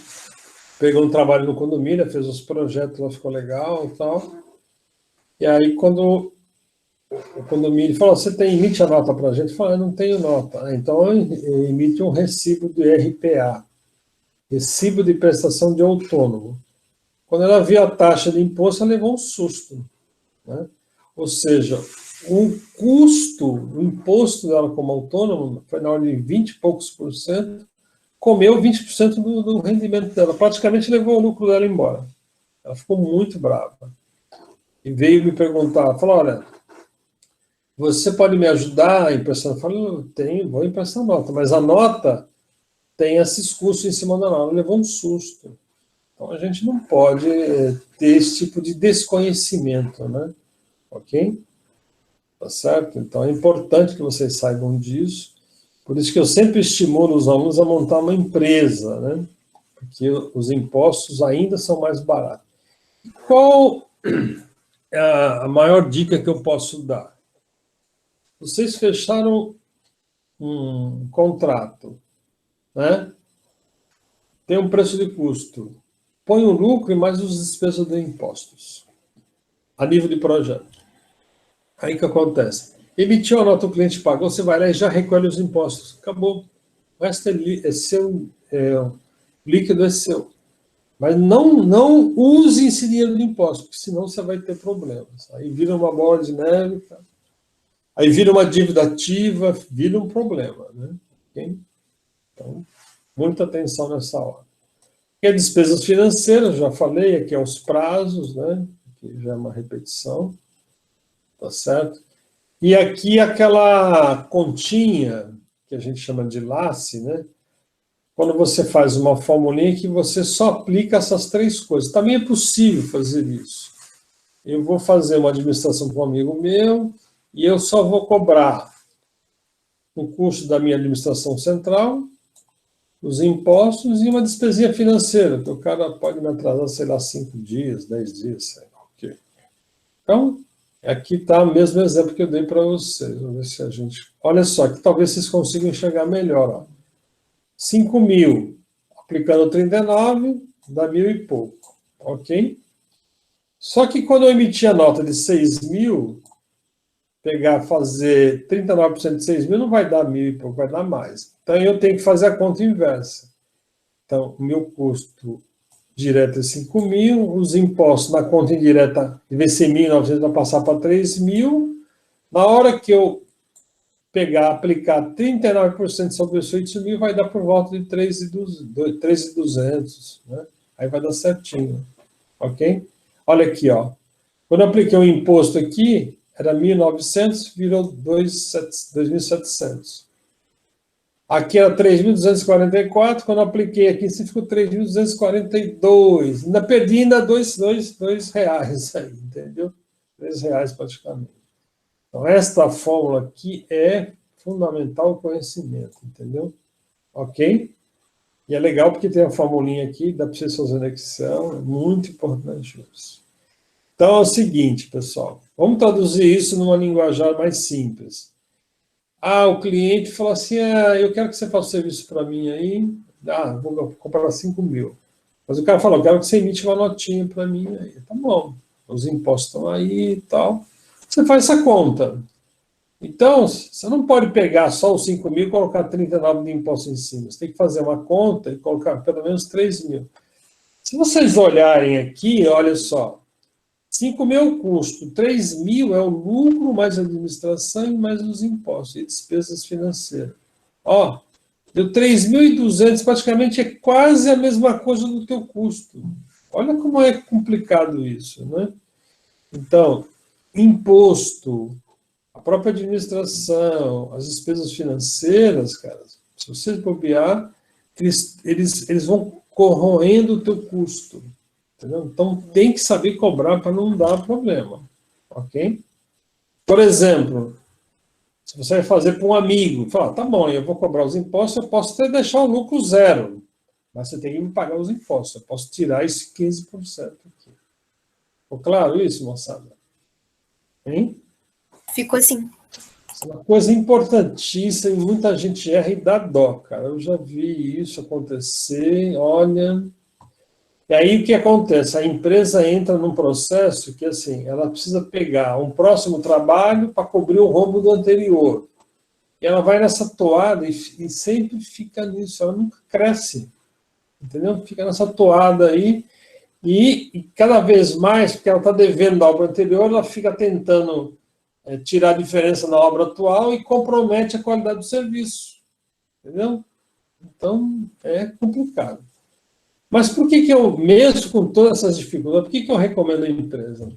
pegou um trabalho no condomínio, fez os projetos, lá ficou legal e tal. E aí, quando o condomínio falou, você emite a nota para a gente? Eu falei, eu não tenho nota. Então, eu emite um recibo do RPA, recibo de prestação de autônomo. Quando ela viu a taxa de imposto, ela levou um susto, né? Ou seja, o custo, o imposto dela como autônomo foi na ordem de 20 e poucos por cento, comeu 20% do rendimento dela, praticamente levou o lucro dela embora. Ela ficou muito brava. E veio me perguntar, falou, olha, você pode me ajudar a emprestar? Eu falei, vou emprestar nota, mas a nota tem esses custos em cima da nota. Ela levou um susto. Então, a gente não pode ter esse tipo de desconhecimento, né? Ok? Tá certo? Então, é importante que vocês saibam disso. Por isso que eu sempre estimulo os alunos a montar uma empresa, né? Porque os impostos ainda são mais baratos. Qual é a maior dica que eu posso dar? Vocês fecharam um contrato, né? Tem um preço de custo. Põe o lucro e mais as despesas de impostos, a nível de projeto. Aí o que acontece? Emitiu a nota, o cliente pagou, você vai lá e já recolhe os impostos. Acabou. O resto é seu, o líquido é seu. Mas não use esse dinheiro de imposto, porque senão você vai ter problemas. Aí vira uma bola de neve, tá? Aí vira uma dívida ativa, vira um problema, né? Okay? Então, muita atenção nessa hora. E as despesas financeiras, já falei, aqui é os prazos, né? Aqui já é uma repetição, tá certo? E aqui aquela continha, que a gente chama de LACE, né? Quando você faz uma formulinha que você só aplica essas três coisas. Também é possível fazer isso. Eu vou fazer uma administração para um amigo meu e eu só vou cobrar o custo da minha administração central, os impostos e uma despesinha financeira. Então, o cara pode me atrasar, sei lá, 5 dias, 10 dias, sei lá o quê. Então, aqui está o mesmo exemplo que eu dei para vocês. Vamos ver se a gente... Olha só, que talvez vocês consigam enxergar melhor. Ó. 5 mil, aplicando 39, dá 1.000 e pouco. Ok? Só que quando eu emitir a nota de 6 mil, fazer 39% de 6 mil, não vai dar 1.000 e pouco, vai dar mais. Então, eu tenho que fazer a conta inversa. Então, o meu custo direto é 5 mil, os impostos na conta indireta, em vez de ser 1.900, vai passar para 3 mil. Na hora que eu aplicar 39% sobre os 8 mil, vai dar por volta de 3.200, né? Aí vai dar certinho, ok? Olha aqui, ó. Quando eu apliquei o imposto aqui, era 1.900, virou 2.700. Aqui era 3.244, quando eu apliquei aqui, ficou 3.242. Ainda perdi dois reais aí, entendeu? R$3 praticamente. Então, esta fórmula aqui é fundamental o conhecimento, entendeu? Ok? E é legal porque tem a formulinha aqui, dá para vocês fazerem no Excel, é muito importante isso. Então, é o seguinte, pessoal, vamos traduzir isso numa linguajar mais simples. O cliente falou assim, eu quero que você faça o serviço para mim aí, vou comprar 5 mil. Mas o cara falou, eu quero que você emite uma notinha para mim aí. Tá bom, os impostos estão aí e tal. Você faz essa conta. Então, você não pode pegar só os 5 mil e colocar 39 de imposto em cima. Você tem que fazer uma conta e colocar pelo menos 3 mil. Se vocês olharem aqui, olha só, 5 mil é o custo, 3 mil é o lucro, mais a administração e mais os impostos e despesas financeiras. Ó, deu 3.200, praticamente é quase a mesma coisa do teu custo. Olha como é complicado isso, né? Então, imposto, a própria administração, as despesas financeiras, cara, se você bobear, eles vão corroendo o teu custo. Entendeu? Então, tem que saber cobrar para não dar problema. ok? Por exemplo, se você vai fazer para um amigo, fala, tá bom, eu vou cobrar os impostos, eu posso até deixar o lucro zero, mas você tem que me pagar os impostos, eu posso tirar esse 15% aqui. Ficou claro isso, moçada? Hein? Ficou assim. Isso é uma coisa importantíssima e muita gente erra e dá dó, cara. Eu já vi isso acontecer, olha. E aí o que acontece? A empresa entra num processo que, assim, ela precisa pegar um próximo trabalho para cobrir o rombo do anterior. E ela vai nessa toada e sempre fica nisso, ela nunca cresce. Entendeu? Fica nessa toada aí. E cada vez mais, porque ela está devendo da obra anterior, ela fica tentando tirar a diferença na obra atual e compromete a qualidade do serviço. Entendeu? Então, é complicado. Mas por que eu, mesmo com todas essas dificuldades, por que eu recomendo a empresa?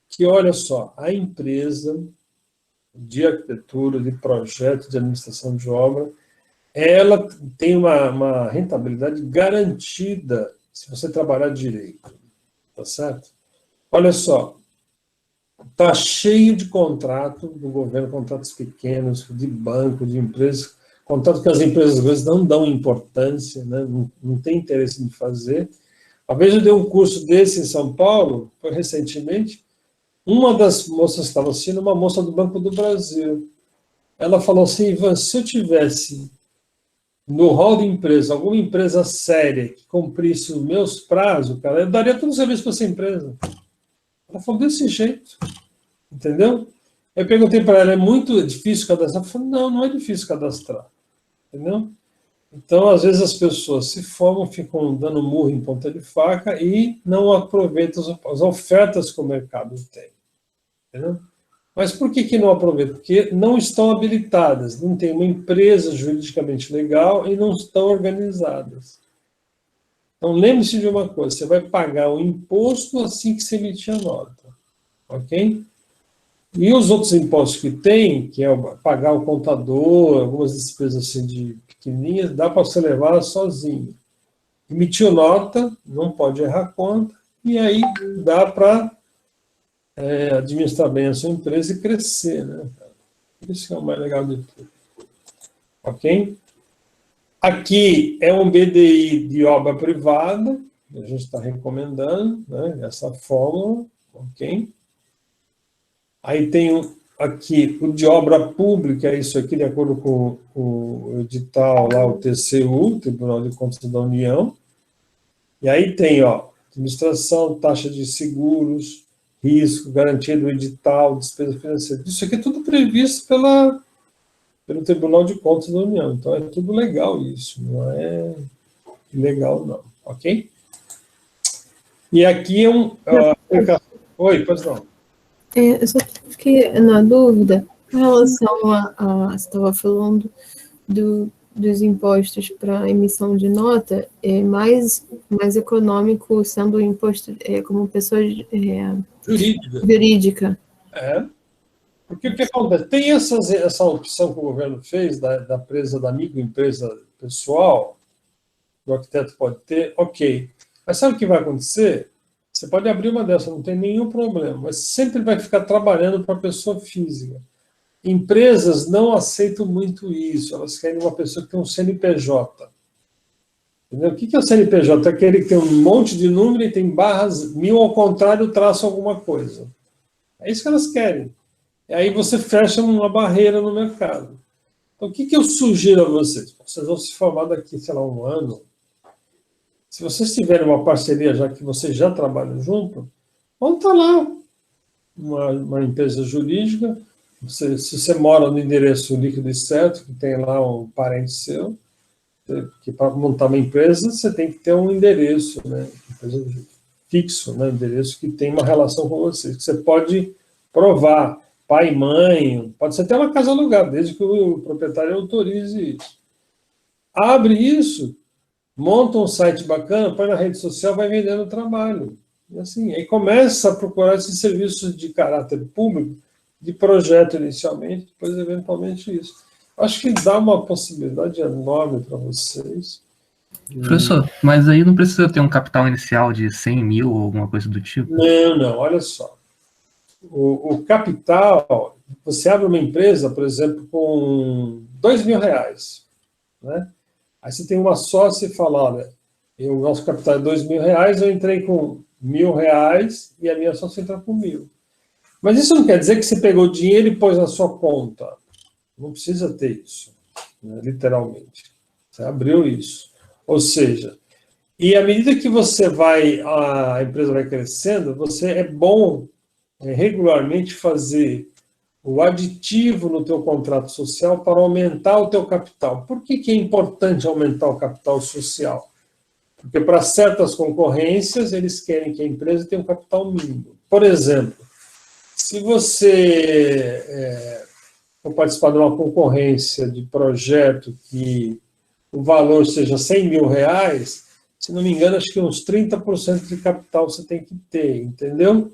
Que, olha só, a empresa de arquitetura, de projeto, de administração de obra, ela tem uma rentabilidade garantida se você trabalhar direito. Tá certo? Olha só, está cheio de contrato do governo, contratos pequenos, de banco, de empresas, contrato que as empresas às vezes não dão importância, né? Não tem interesse em fazer. Uma vez eu dei um curso desse em São Paulo, foi recentemente, uma das moças que estava assistindo, uma moça do Banco do Brasil, ela falou assim, Ivan, se eu tivesse no hall de empresa, alguma empresa séria que cumprisse os meus prazos, cara, eu daria todo o serviço para essa empresa. Ela falou desse jeito, entendeu? Eu perguntei para ela, é muito difícil cadastrar? Ela falou, não é difícil cadastrar, entendeu? Então, às vezes as pessoas se formam, ficam dando murro em ponta de faca e não aproveitam as ofertas que o mercado tem, entendeu? Mas por que não aproveitam? Porque não estão habilitadas, não tem uma empresa juridicamente legal e não estão organizadas. Então, lembre-se de uma coisa, você vai pagar o imposto assim que você emitir a nota, ok? E os outros impostos que tem, que é pagar o contador, algumas despesas assim de pequenininhas, dá para você levar sozinho. Emitiu nota, não pode errar conta, e aí dá para administrar bem a sua empresa e crescer, né? Isso que é o mais legal de tudo. Ok? Aqui é um BDI de obra privada, a gente está recomendando, né, essa fórmula, ok? Aí tem aqui o de obra pública, é isso aqui, de acordo com o edital lá, o TCU, Tribunal de Contas da União. E aí tem, ó, administração, taxa de seguros, risco, garantia do edital, despesa financeira. Isso aqui é tudo previsto pelo Tribunal de Contas da União. Então, é tudo legal isso, não é ilegal, não. Ok? E aqui é um... Oi, pois não. Eu só fiquei na dúvida em relação a você estava falando dos impostos para emissão de nota, é mais econômico sendo o imposto como pessoa jurídica. Porque o que acontece? Tem essa opção que o governo fez da empresa da microempresa pessoal, que o arquiteto pode ter, ok. Mas sabe o que vai acontecer? Você pode abrir uma dessas, não tem nenhum problema, mas sempre vai ficar trabalhando para a pessoa física. Empresas não aceitam muito isso, elas querem uma pessoa que tem um CNPJ. Entendeu? O que é o CNPJ? É aquele que tem um monte de número e tem barras, 1000 ao contrário, traça alguma coisa. É isso que elas querem. E aí você fecha uma barreira no mercado. Então, o que eu sugiro a vocês? Vocês vão se formar daqui, sei lá, um ano. Se vocês tiverem uma parceria, já que vocês já trabalham junto, monta lá uma empresa jurídica. Se você mora no endereço líquido e certo, que tem lá um parente seu, que para montar uma empresa, você tem que ter um endereço, né, fixo, né, endereço que tem uma relação com vocês, que você pode provar, pai e mãe, pode ser até uma casa alugada, desde que o proprietário autorize isso. Abre isso, monta um site bacana, põe na rede social, vai vendendo o trabalho. E assim, aí começa a procurar esses serviços de caráter público, de projeto inicialmente, depois eventualmente isso. Acho que dá uma possibilidade enorme para vocês. Professor, mas aí não precisa ter um capital inicial de 100 mil ou alguma coisa do tipo? Não, olha só. o capital, você abre uma empresa, por exemplo, com R$2.000, né? Aí você tem uma sócia e fala, olha, o nosso capital é R$2.000, eu entrei com R$1.000 e a minha sócia entra com 1.000. Mas isso não quer dizer que você pegou o dinheiro e pôs na sua conta. Não precisa ter isso, né, literalmente. Você abriu isso. Ou seja, e à medida que a empresa vai crescendo, é bom regularmente fazer o aditivo no teu contrato social para aumentar o teu capital. Por que é importante aumentar o capital social? Porque para certas concorrências, eles querem que a empresa tenha um capital mínimo. Por exemplo, se você for participar de uma concorrência de projeto que o valor seja R$100.000, se não me engano, acho que uns 30% de capital você tem que ter, entendeu?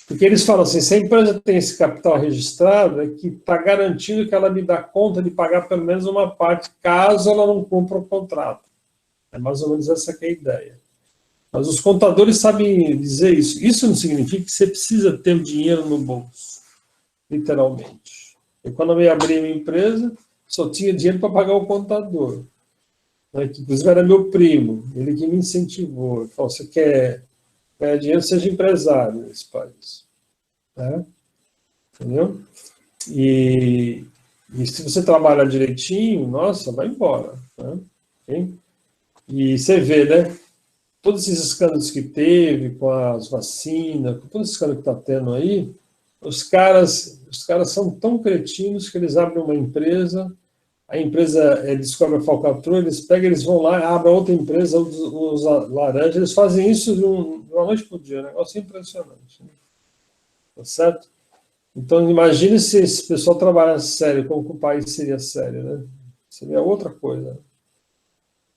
Porque eles falam assim, se a empresa tem esse capital registrado, é que está garantido que ela me dá conta de pagar pelo menos uma parte, caso ela não cumpra o contrato. É mais ou menos essa que é a ideia. Mas os contadores sabem dizer isso. Isso não significa que você precisa ter o dinheiro no bolso, literalmente. E quando eu abri minha empresa, só tinha dinheiro para pagar o contador, né, que inclusive era meu primo, ele que me incentivou. Ele falou, você quer ganhar dinheiro, seja empresário nesse país. Né? Entendeu? E se você trabalhar direitinho, nossa, vai embora. Né? Okay? E você vê, né? Todos esses escândalos que teve com as vacinas, com todo esse escândalo que está tendo aí, os caras são tão cretinos que eles abrem uma empresa, a empresa descobre a falcatrua, eles vão lá, abrem outra empresa, os laranjas, eles fazem isso de uma noite para o dia, um negócio impressionante. Né? Tá certo? Então, imagine se esse pessoal trabalhasse sério, como que o país seria sério, né? Seria outra coisa.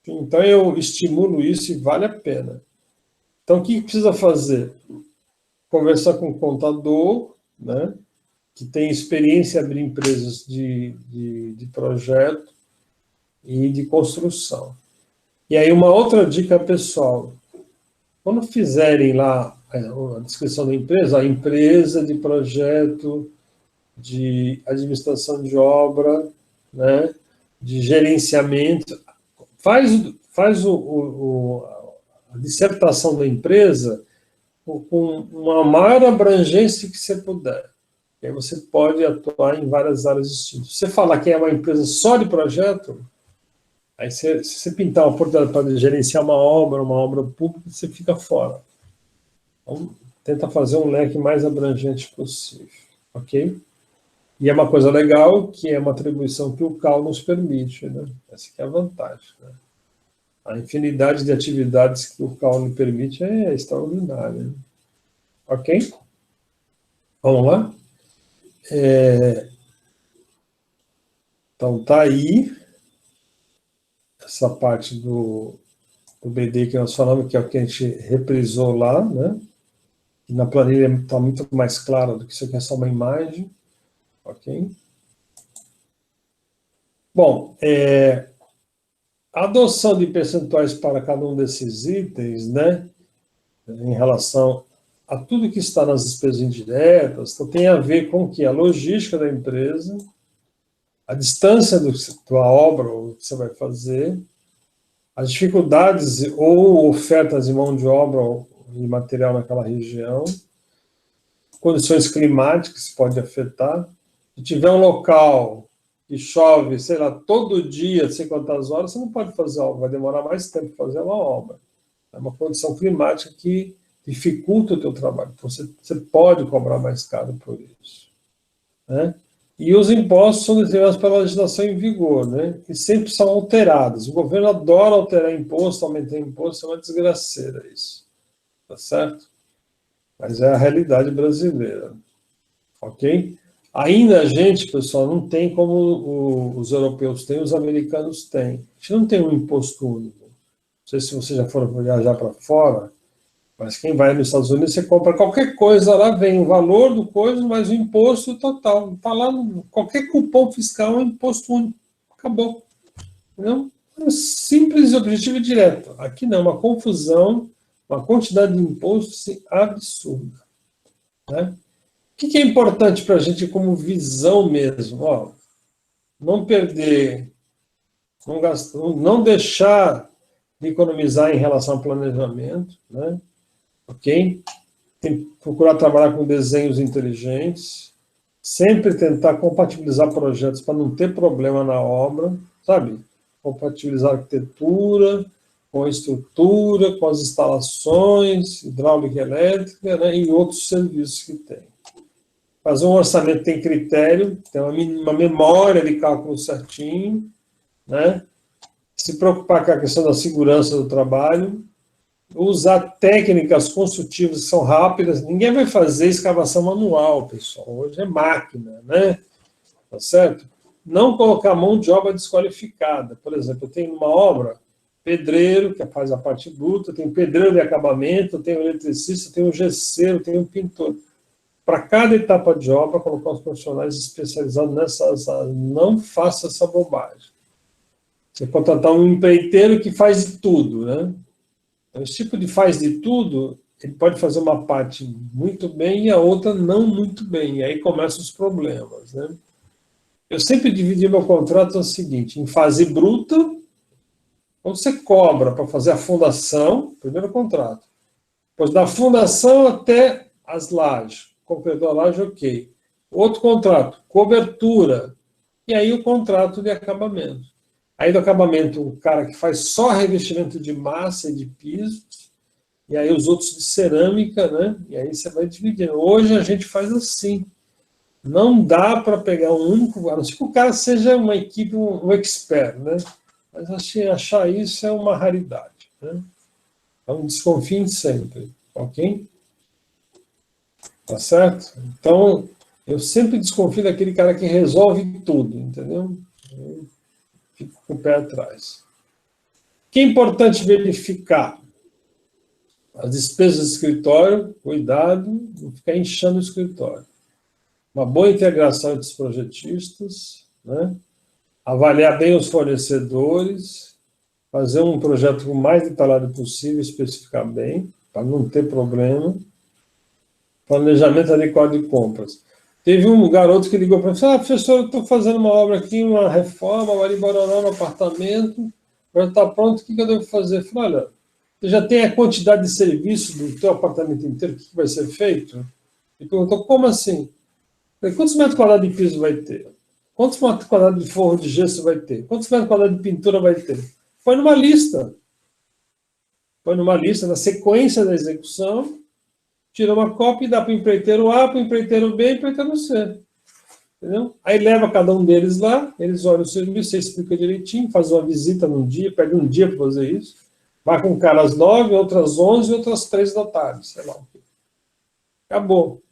Então, eu estimulo isso e vale a pena. Então, o que precisa fazer? Conversar com o contador, né, que tem experiência em abrir empresas de projeto e de construção. E aí, uma outra dica pessoal. Quando fizerem lá a descrição da empresa, a empresa de projeto, de administração de obra, né, de gerenciamento, faz a dissertação da empresa com uma maior abrangência que você puder. E aí você pode atuar em várias áreas distintas. Se você falar que é uma empresa só de projeto, aí se você pintar uma oportunidade para gerenciar uma obra pública, você fica fora. Então, tenta fazer um leque mais abrangente possível. Ok? E é uma coisa legal, que é uma atribuição que o CAL nos permite, né? Essa que é a vantagem. Né? A infinidade de atividades que o CAL nos permite é extraordinária. Né? Ok? Vamos lá? Então, tá aí essa parte do BD que nós falamos, que é o que a gente reprisou lá, né? E na planilha está muito mais claro do que isso aqui é só uma imagem. Ok? Bom, a adoção de percentuais para cada um desses itens, né, em relação a tudo que está nas despesas indiretas, então tem a ver com que a logística da empresa, a distância da obra o que você vai fazer, as dificuldades ou ofertas de mão de obra ou de material naquela região, condições climáticas que podem afetar. Se tiver um local que chove, sei lá, todo dia, sei quantas horas, você não pode fazer a obra, vai demorar mais tempo para fazer uma obra. É uma condição climática que dificulta o teu trabalho. Então, você pode cobrar mais caro por isso. Né? E os impostos são determinados pela legislação em vigor, né? E sempre são alterados. O governo adora alterar imposto, aumentar imposto, é uma desgraceira isso. Tá certo? Mas é a realidade brasileira. Ok? Ainda a gente, pessoal, não tem como os europeus têm, os americanos têm. A gente não tem um imposto único. Não sei se vocês já foram viajar para fora, mas quem vai nos Estados Unidos, você compra qualquer coisa, lá vem o valor do coisa, mas o imposto total. Está lá, qualquer cupom fiscal é um imposto único. Acabou. Entendeu? É simples, objetivo e direto. Aqui não, uma confusão, uma quantidade de impostos absurda. Né? que é importante para a gente como visão mesmo? Ó, não perder, não gastar, não deixar de economizar em relação ao planejamento, né? Ok? Tem que procurar trabalhar com desenhos inteligentes, sempre tentar compatibilizar projetos para não ter problema na obra, sabe? Compatibilizar a arquitetura com a estrutura, com as instalações, hidráulica e elétrica, né? E outros serviços que tem. Fazer um orçamento tem critério, tem uma memória de cálculo certinho, né? Se preocupar com a questão da segurança do trabalho, usar técnicas construtivas que são rápidas. Ninguém vai fazer escavação manual, pessoal. Hoje é máquina, né? Tá certo? Não colocar mão de obra desqualificada. Por exemplo, eu tenho uma obra, pedreiro, que faz a parte bruta, tem pedreiro de acabamento, tem eletricista, tem um gesseiro, tem um pintor. Para cada etapa de obra, colocar os profissionais especializados nessas áreas. Não faça essa bobagem. Você contratar um empreiteiro que faz de tudo, né? Esse tipo de faz de tudo, ele pode fazer uma parte muito bem e a outra não muito bem. E aí começam os problemas, né? Eu sempre dividi meu contrato no seguinte, em fase bruta, quando você cobra para fazer a fundação, primeiro contrato. Depois da fundação até as lajes. Completou a laje, ok. Outro contrato, cobertura. E aí o contrato de acabamento. Aí do acabamento, o cara que faz só revestimento de massa e de piso, e aí os outros de cerâmica, né? E aí você vai dividindo. Hoje a gente faz assim. Não dá para pegar um único, a não ser que o cara seja uma equipe, um expert, né? Mas achar isso é uma raridade, né? Então desconfiem sempre, ok? Tá certo? Então, eu sempre desconfio daquele cara que resolve tudo, entendeu? Eu fico com o pé atrás. O que é importante verificar? As despesas do escritório, cuidado, não ficar inchando o escritório. Uma boa integração entre os projetistas, né? Avaliar bem os fornecedores, fazer um projeto o mais detalhado possível, especificar bem, para não ter problema. Planejamento adequado de compras. Teve um garoto que ligou para mim e falou, professor, eu estou fazendo uma obra aqui, uma reforma, agora em Bororó, no apartamento, agora está pronto, o que eu devo fazer? Eu falei, olha, você já tem a quantidade de serviço do teu apartamento inteiro, o que vai ser feito? Ele perguntou, como assim? Eu falei, quantos metros quadrados de piso vai ter? Quantos metros quadrados de forro de gesso vai ter? Quantos metros quadrados de pintura vai ter? Foi numa lista. Foi numa lista, na sequência da execução, tira uma cópia e dá para o empreiteiro A, para o empreiteiro B e para o empreiteiro C. Entendeu? Aí leva cada um deles lá, eles olham o serviço, você explica direitinho, faz uma visita num dia, pede um dia para fazer isso, vai com um cara às 9, outras 11, outras 3 da tarde, sei lá. Acabou.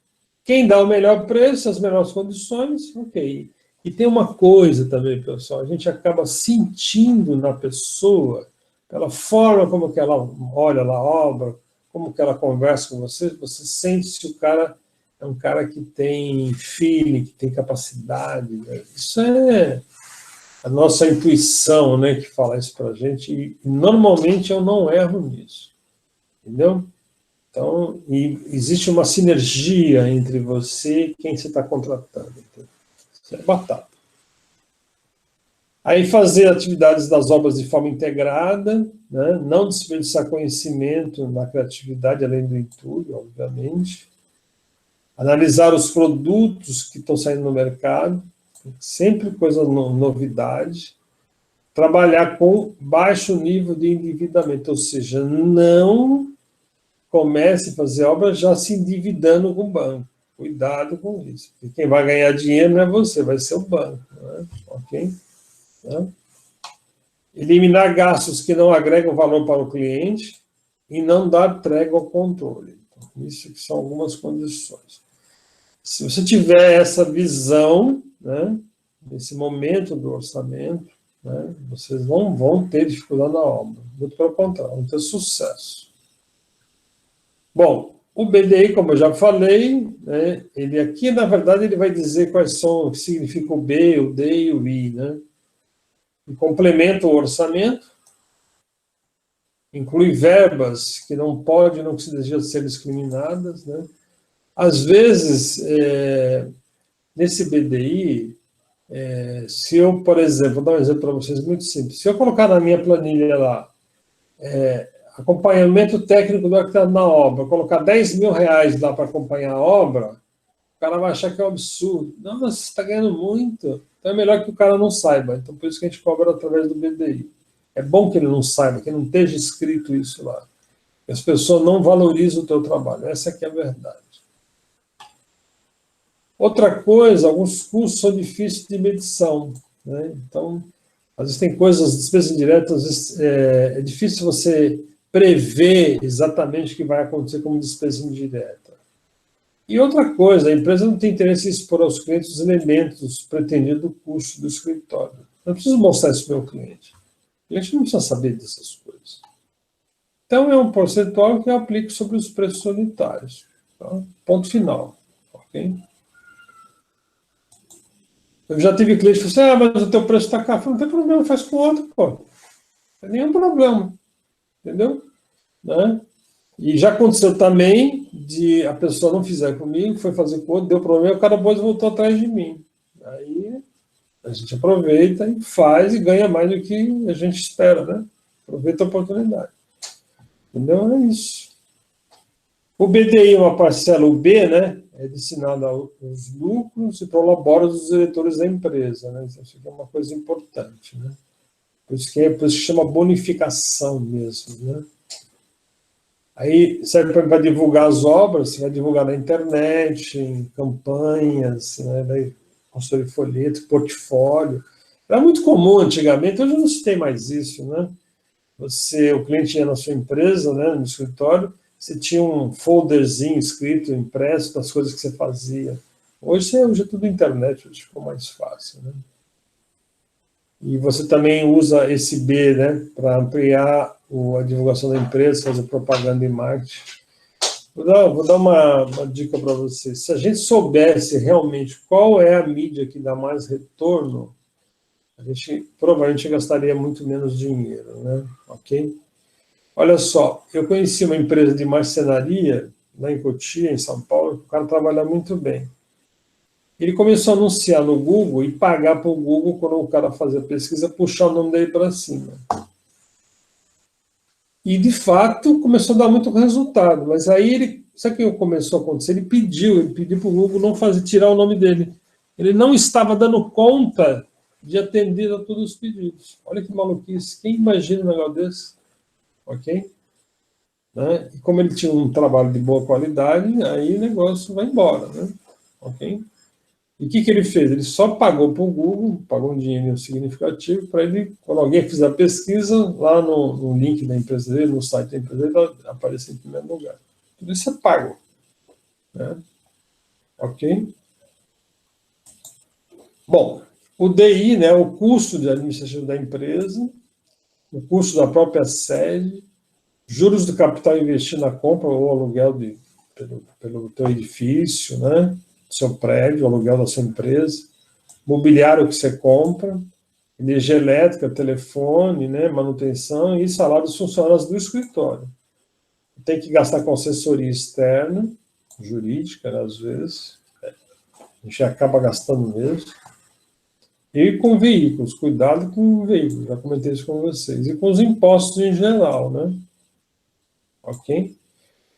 Quem dá o melhor preço, as melhores condições, ok. E tem uma coisa também, pessoal, a gente acaba sentindo na pessoa, pela forma como que ela olha lá a obra, como que ela conversa com você, você sente se o cara é um cara que tem feeling, que tem capacidade. Né? Isso é a nossa intuição, né, que fala isso para a gente, e normalmente eu não erro nisso. Entendeu? Então, existe uma sinergia entre você e quem você está contratando. Entendeu? Isso é batata. Aí fazer atividades das obras de forma integrada, né? Não desperdiçar conhecimento na criatividade, além do entulho, obviamente. Analisar os produtos que estão saindo no mercado, sempre coisa novidade. Trabalhar com baixo nível de endividamento, ou seja, não comece a fazer obra já se endividando com o banco. Cuidado com isso, porque quem vai ganhar dinheiro não é você, vai ser o banco. Né? Ok? Né? Eliminar gastos que não agregam valor para o cliente e não dar trégua ao controle. Então, isso que são algumas condições. Se você tiver essa visão, né, nesse momento do orçamento, né, vocês não vão ter dificuldade na obra. Muito pelo contrário, vão ter sucesso. Bom, o BDI, como eu já falei, né, ele aqui, na verdade, ele vai dizer quais são, o que significa o B, o D e o I, né? Complementa o orçamento, inclui verbas que não podem, não se devem ser discriminadas, né? Às vezes, nesse BDI, se eu, por exemplo, vou dar um exemplo para vocês muito simples, se eu colocar na minha planilha lá, acompanhamento técnico do arquiteto na obra, colocar R$10.000 lá para acompanhar a obra, o cara vai achar que é um absurdo. Não, mas você está ganhando muito. Então é melhor que o cara não saiba. Então por isso que a gente cobra através do BDI. É bom que ele não saiba, que não esteja escrito isso lá. As pessoas não valorizam o teu trabalho. Essa aqui é a verdade. Outra coisa, alguns custos são difíceis de medição, né? Então, às vezes tem coisas, despesas indiretas, às vezes é difícil você prever exatamente o que vai acontecer como despesa indireta. E outra coisa, a empresa não tem interesse em expor aos clientes os elementos pretendidos do custo do escritório. Eu não preciso mostrar isso para o meu cliente. O cliente não precisa saber dessas coisas. Então, é um percentual que eu aplico sobre os preços unitários. Tá? Ponto final. Ok? Eu já tive cliente que falou assim, mas o teu preço está caro. Eu falei, não tem problema, faz com outro, pô. Não tem nenhum problema. Entendeu? Né? E já aconteceu também de a pessoa não fizer comigo, foi fazer com outro, deu problema, o cara depois voltou atrás de mim. Aí a gente aproveita e faz e ganha mais do que a gente espera, né? Aproveita a oportunidade. Entendeu? É isso. O BDI é uma parcela, o B, né? É destinado aos lucros e prolabora dos diretores da empresa, né? Isso aqui é uma coisa importante, né? Por isso que chama bonificação mesmo, né? Aí serve para divulgar as obras, você vai divulgar na internet, em campanhas, né? Daí construir folheto, portfólio. Era muito comum antigamente, hoje não se tem mais isso, né? O cliente ia na sua empresa, né, no escritório, você tinha um folderzinho escrito, impresso, das coisas que você fazia. Hoje é tudo internet, hoje ficou mais fácil, né? E você também usa esse B, né, para ampliar a divulgação da empresa, fazer propaganda e marketing. Vou dar uma dica para vocês. Se a gente soubesse realmente qual é a mídia que dá mais retorno, a gente provavelmente gastaria muito menos dinheiro, né? Ok? Olha só, eu conheci uma empresa de marcenaria, lá em Cotia, em São Paulo, o cara trabalha muito bem. Ele começou a anunciar no Google e pagar para o Google, quando o cara fazia pesquisa, puxar o nome dele para cima. E, de fato, começou a dar muito resultado. Mas aí, sabe o que começou a acontecer? Ele pediu para o Google não tirar o nome dele. Ele não estava dando conta de atender a todos os pedidos. Olha que maluquice. Quem imagina um negócio desse? Ok? Né? E como ele tinha um trabalho de boa qualidade, aí o negócio vai embora. Né? Ok? E o que ele fez? Ele só pagou para o Google, pagou um dinheiro significativo para ele, quando alguém fizer a pesquisa, lá no link da empresa dele, no site da empresa dele, aparecer em primeiro lugar. Tudo isso é pago. Né? Ok? Bom, o DI, né, o custo de administração da empresa, o custo da própria sede, juros do capital investido na compra ou aluguel pelo teu edifício, né? Seu prédio, aluguel da sua empresa, mobiliário que você compra, energia elétrica, telefone, né, manutenção e salário dos funcionários do escritório. Tem que gastar com assessoria externa, jurídica, né, às vezes, a gente acaba gastando mesmo, e com veículos, cuidado com veículos, já comentei isso com vocês, e com os impostos em geral, né? Ok?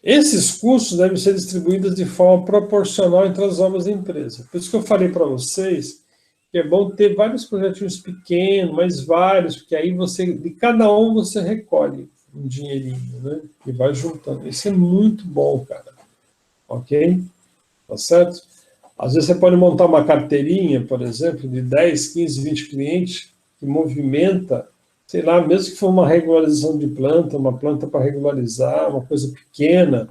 Esses custos devem ser distribuídos de forma proporcional entre as obras da empresa. Por isso que eu falei para vocês que é bom ter vários projetinhos pequenos, mas vários, porque aí de cada um você recolhe um dinheirinho, né? E vai juntando. Isso é muito bom, cara. Ok? Tá certo? Às vezes você pode montar uma carteirinha, por exemplo, de 10, 15, 20 clientes que movimenta, sei lá, mesmo que for uma regularização de planta, uma planta para regularizar, uma coisa pequena,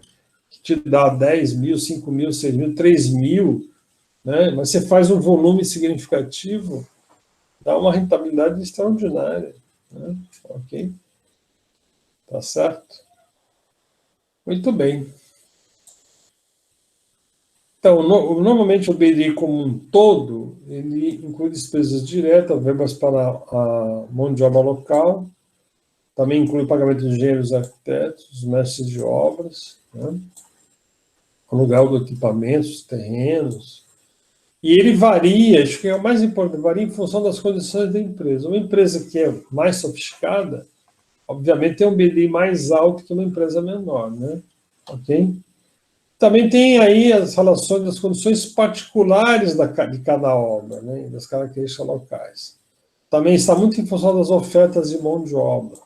que te dá 10 mil, 5 mil, 6 mil, 3 mil, né? Mas você faz um volume significativo, dá uma rentabilidade extraordinária. Né? Ok? Tá certo? Muito bem. Então, normalmente o BDI como um todo, ele inclui despesas diretas, verbas para a mão de obra local, também inclui o pagamento de engenheiros e arquitetos, mestres de obras, né? aluguel do equipamento, os terrenos, e ele varia, acho que é o mais importante, varia em função das condições da empresa. Uma empresa que é mais sofisticada, obviamente tem um BDI mais alto que uma empresa menor, né? Ok? Também tem aí as relações das condições particulares de cada obra, né? Das características locais. Também está muito em função das ofertas de mão de obra.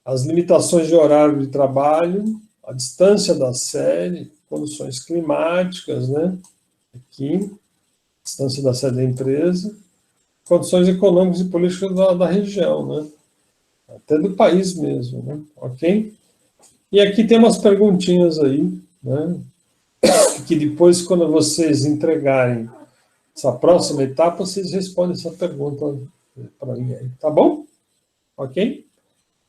As limitações de horário de trabalho, a distância da sede, condições climáticas, né? Aqui, distância da sede da empresa, condições econômicas e políticas da região, né? Até do país mesmo, né? Ok? E aqui tem umas perguntinhas aí, né? Que depois, quando vocês entregarem essa próxima etapa, vocês respondem essa pergunta para mim aí, tá bom? Ok?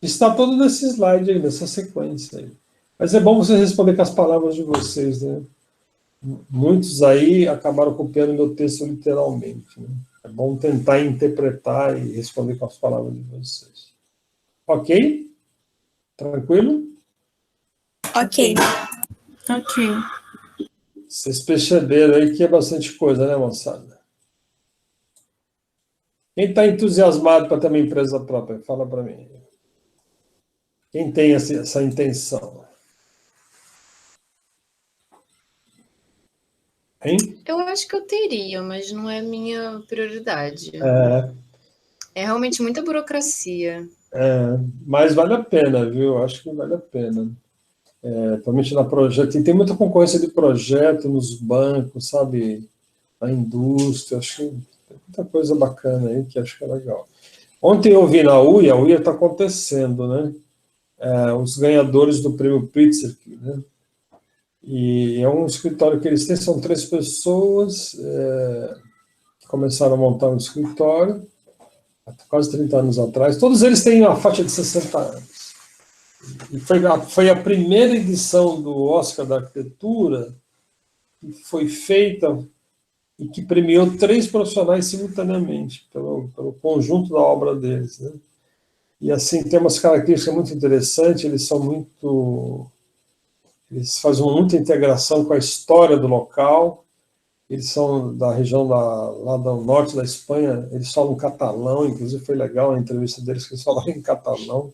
Está todo nesse slide aí, nessa sequência aí. Mas é bom vocês responder com as palavras de vocês, né? Muitos aí acabaram copiando meu texto literalmente, né? É bom tentar interpretar e responder com as palavras de vocês. Ok? Tranquilo? Ok. Ok. Vocês perceberam aí que é bastante coisa, né, moçada? Quem está entusiasmado para ter uma empresa própria? Fala para mim. Quem tem essa intenção? Hein? Eu acho que eu teria, mas não é minha prioridade. É realmente muita burocracia. Mas vale a pena, viu? Acho que vale a pena. Principalmente na projeto. E tem muita concorrência de projeto nos bancos, sabe? Na indústria. Acho que tem muita coisa bacana aí que acho que é legal. Ontem eu vi na UIA, a UIA está acontecendo, né? Os ganhadores do prêmio Pritzker, né? E é um escritório que eles têm, são 3 pessoas que começaram a montar um escritório há quase 30 anos atrás. Todos eles têm uma faixa de 60 anos. E foi a primeira edição do Oscar da Arquitetura que foi feita e que premiou 3 profissionais simultaneamente, pelo conjunto da obra deles, né? E assim, tem umas características muito interessantes, eles fazem muita integração com a história do local, eles são da região lá do norte da Espanha, eles falam catalão, inclusive foi legal a entrevista deles, que eles falaram em catalão,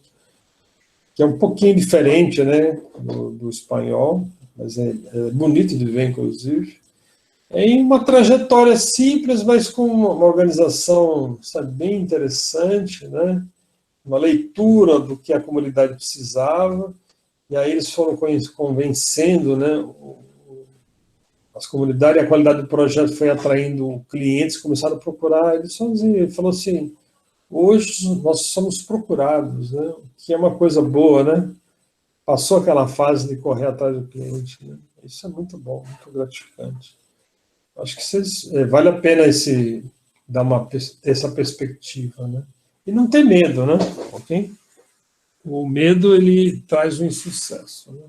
que é um pouquinho diferente, né, do espanhol, mas é bonito de ver, inclusive. Em uma trajetória simples, mas com uma organização, sabe, bem interessante, né, uma leitura do que a comunidade precisava, e aí eles foram convencendo, né, as comunidades, e a qualidade do projeto foi atraindo clientes, começaram a procurar, ele falou assim, hoje nós somos procurados, né, que é uma coisa boa, né, passou aquela fase de correr atrás do cliente, né, isso é muito bom, muito gratificante. Acho que vale a pena ter essa perspectiva, né, e não ter medo, né, ok? O medo, ele traz um insucesso, né?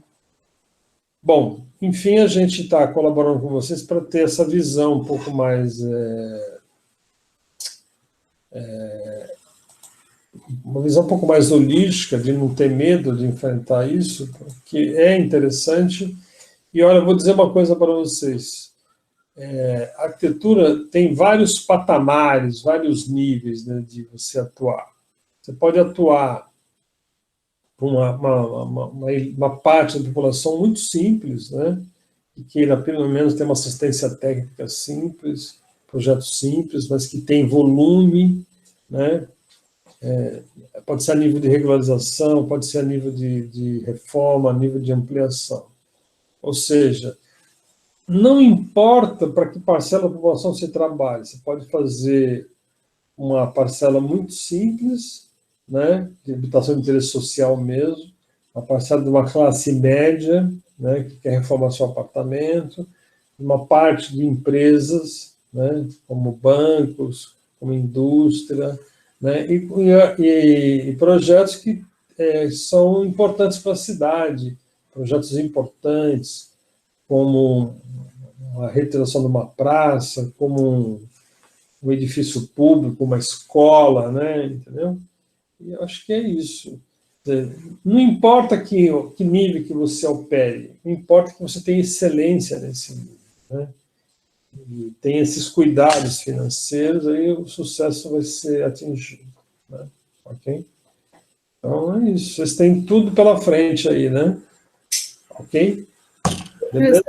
Bom, enfim, a gente está colaborando com vocês para ter essa visão um pouco mais... uma visão um pouco mais holística, de não ter medo de enfrentar isso, porque é interessante. E, olha, eu vou dizer uma coisa para vocês. A arquitetura tem vários patamares, vários níveis, né, de você atuar. Você pode atuar uma parte da população muito simples, né, que queira pelo menos ter uma assistência técnica simples, projeto simples, mas que tem volume, né, pode ser a nível de regularização, pode ser a nível de reforma, a nível de ampliação. Ou seja, não importa para que parcela da população você trabalhe, você pode fazer uma parcela muito simples, né, de habitação de interesse social mesmo, a parcela de uma classe média, né, que quer reformar seu apartamento, uma parte de empresas, né, como bancos, como indústria, né, e projetos que são importantes para a cidade, projetos importantes, como a reiteração de uma praça, como um edifício público, uma escola, né, entendeu? E eu acho que é isso. Não importa que nível que você opere, não importa que você tenha excelência nesse nível, né? E tem esses cuidados financeiros, aí o sucesso vai ser atingido, né? Ok? Então é isso, vocês têm tudo pela frente aí, né? Ok? Beleza?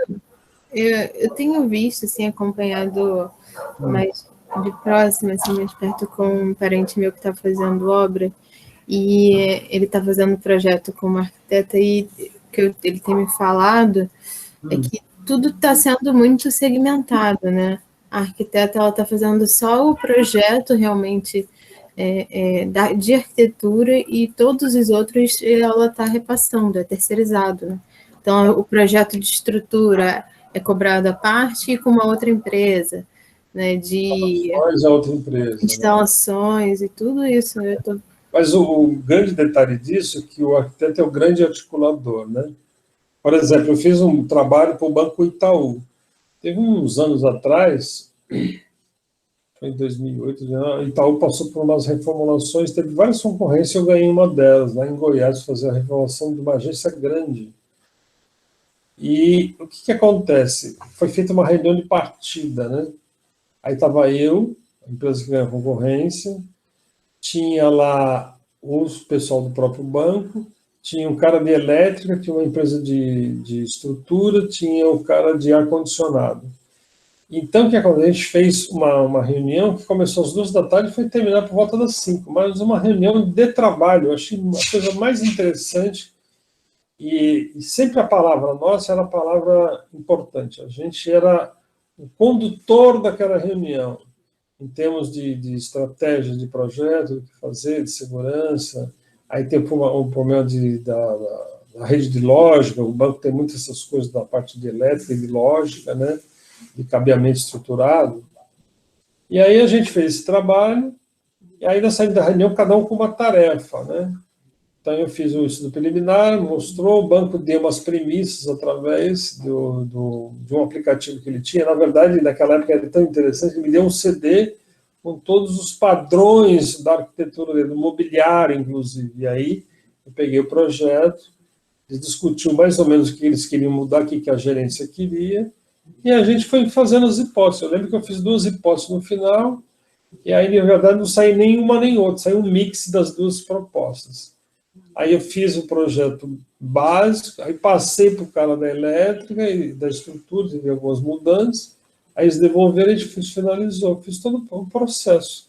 Eu tenho visto, assim, acompanhado mais de próximo, assim, mais perto, com um parente meu que está fazendo obra, e ele está fazendo projeto como arquiteta, e o que ele tem me falado é que tudo está sendo muito segmentado, né? A arquiteta, ela está fazendo só o projeto realmente de arquitetura, e todos os outros ela está repassando, é terceirizado, né? Então, o projeto de estrutura é cobrado à parte e com uma outra empresa, né? De outra empresa, instalações, né? E tudo isso. Mas o grande detalhe disso é que o arquiteto é o grande articulador, né? Por exemplo, eu fiz um trabalho para o Banco Itaú. Teve uns anos atrás, foi em 2008, o Itaú passou por umas reformulações, teve várias concorrências, eu ganhei uma delas, lá em Goiás, fazer a reformulação de uma agência grande. E o que acontece? Foi feita uma reunião de partida, né? Aí estava eu, a empresa que ganhou a concorrência, tinha lá o pessoal do próprio banco, tinha um cara de elétrica, tinha uma empresa de estrutura, tinha o cara de ar-condicionado. Então, o que aconteceu? A gente fez uma reunião que começou às 2h e foi terminar por volta das 5h, mas uma reunião de trabalho. Eu achei a coisa mais interessante, e sempre a palavra nossa era a palavra importante. A gente era o condutor daquela reunião, em termos de estratégia, de projeto, do que fazer, de segurança. Aí tem o problema da rede de lógica, o banco tem muitas essas coisas da parte de elétrica e de lógica, né, de cabeamento estruturado. E aí a gente fez esse trabalho, e aí na saída da reunião, cada um com uma tarefa, né? Então eu fiz o estudo preliminar, mostrou, o banco deu umas premissas através de um aplicativo que ele tinha. Na verdade, naquela época era tão interessante, ele me deu um CD com todos os padrões da arquitetura, do mobiliário, inclusive. E aí eu peguei o projeto, eles discutiu mais ou menos o que eles queriam mudar, o que a gerência queria, e a gente foi fazendo as hipóteses. Eu lembro que eu fiz 2 hipóteses no final, e aí, na verdade, não saiu nem uma nem outra, saiu um mix das 2 propostas. Aí eu fiz o projeto básico, aí passei para o cara da elétrica e da estrutura, teve algumas mudanças, aí eles devolveram e a gente finalizou, fiz todo o processo,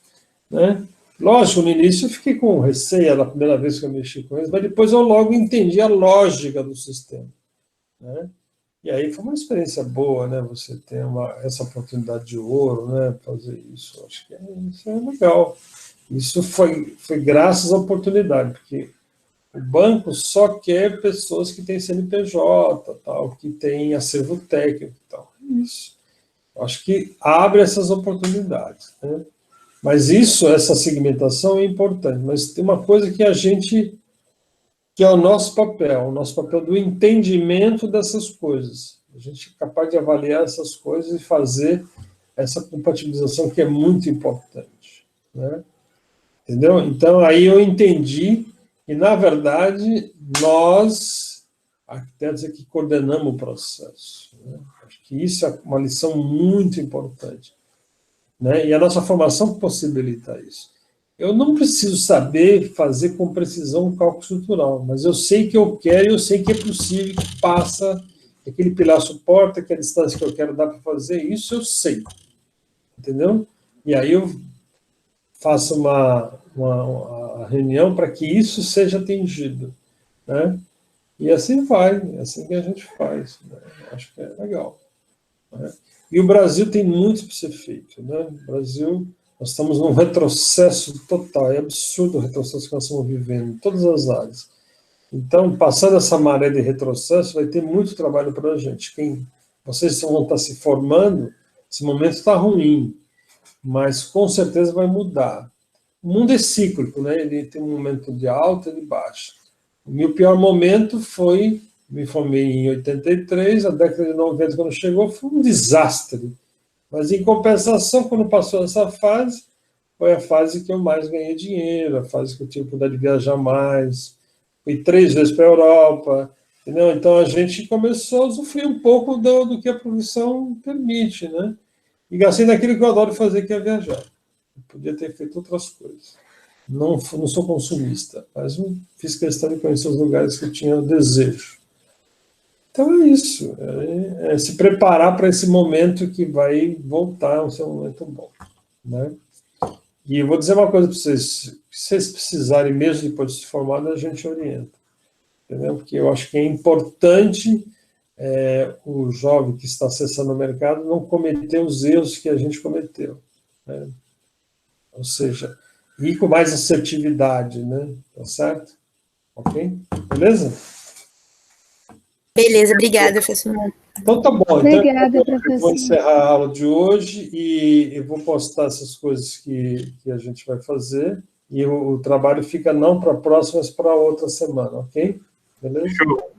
né? Lógico, no início eu fiquei com receio, era a primeira vez que eu mexi com eles, mas depois eu logo entendi a lógica do sistema, né? E aí foi uma experiência boa, né? Você ter essa oportunidade de ouro, né? Fazer isso, acho que isso é legal. Isso foi graças à oportunidade, porque o banco só quer pessoas que têm CNPJ, tal, que têm acervo técnico, tal. Isso. Acho que abre essas oportunidades, né? Mas essa segmentação é importante. Mas tem uma coisa que que é o nosso papel do entendimento dessas coisas. A gente é capaz de avaliar essas coisas e fazer essa compatibilização que é muito importante, né? Entendeu? Então, aí eu entendi que, na verdade, nós, arquitetos, é que coordenamos o processo, né? Acho que isso é uma lição muito importante, né? E a nossa formação possibilita isso. Eu não preciso saber fazer com precisão um cálculo estrutural, mas eu sei que eu quero e eu sei que é possível, que passa, que aquele pilar suporta, que a distância que eu quero dar para fazer, isso eu sei, entendeu? E aí eu faço uma reunião para que isso seja atingido, né? E assim vai, é assim que a gente faz, né? Acho que é legal, né? E o Brasil tem muito para ser feito, né? O Brasil, nós estamos num retrocesso total, é absurdo o retrocesso que nós estamos vivendo em todas as áreas. Então, passando essa maré de retrocesso, vai ter muito trabalho para a gente. Vocês vão estar se formando, esse momento está ruim, mas com certeza vai mudar. O mundo é cíclico, né? Ele tem um momento de alta e de baixa. O meu pior momento foi, me formei em 83, a década de 90, quando chegou, foi um desastre. Mas, em compensação, quando passou essa fase, foi a fase que eu mais ganhei dinheiro, a fase que eu tive oportunidade de viajar mais, fui 3 vezes para a Europa, entendeu? Então, a gente começou a usufruir um pouco do que a profissão permite, né? E gastei naquilo que eu adoro fazer, que é viajar. Eu podia ter feito outras coisas. Não sou consumista, mas fiz questão de conhecer os lugares que eu tinha desejo. Então é isso, é se preparar para esse momento que vai voltar a ser um momento bom, né? E eu vou dizer uma coisa para vocês, se vocês precisarem mesmo depois de se formar, a gente orienta, entendeu? Porque eu acho que é importante o jovem que está acessando o mercado não cometer os erros que a gente cometeu, né? Ou seja, ir com mais assertividade, né? Tá certo? Ok? Beleza? Beleza, obrigada, professor. Então tá bom. Obrigada, Então, eu professor. vou encerrar a aula de hoje e eu vou postar essas coisas que a gente vai fazer e o trabalho fica não para a próxima, mas para outra semana, ok? Beleza? Show.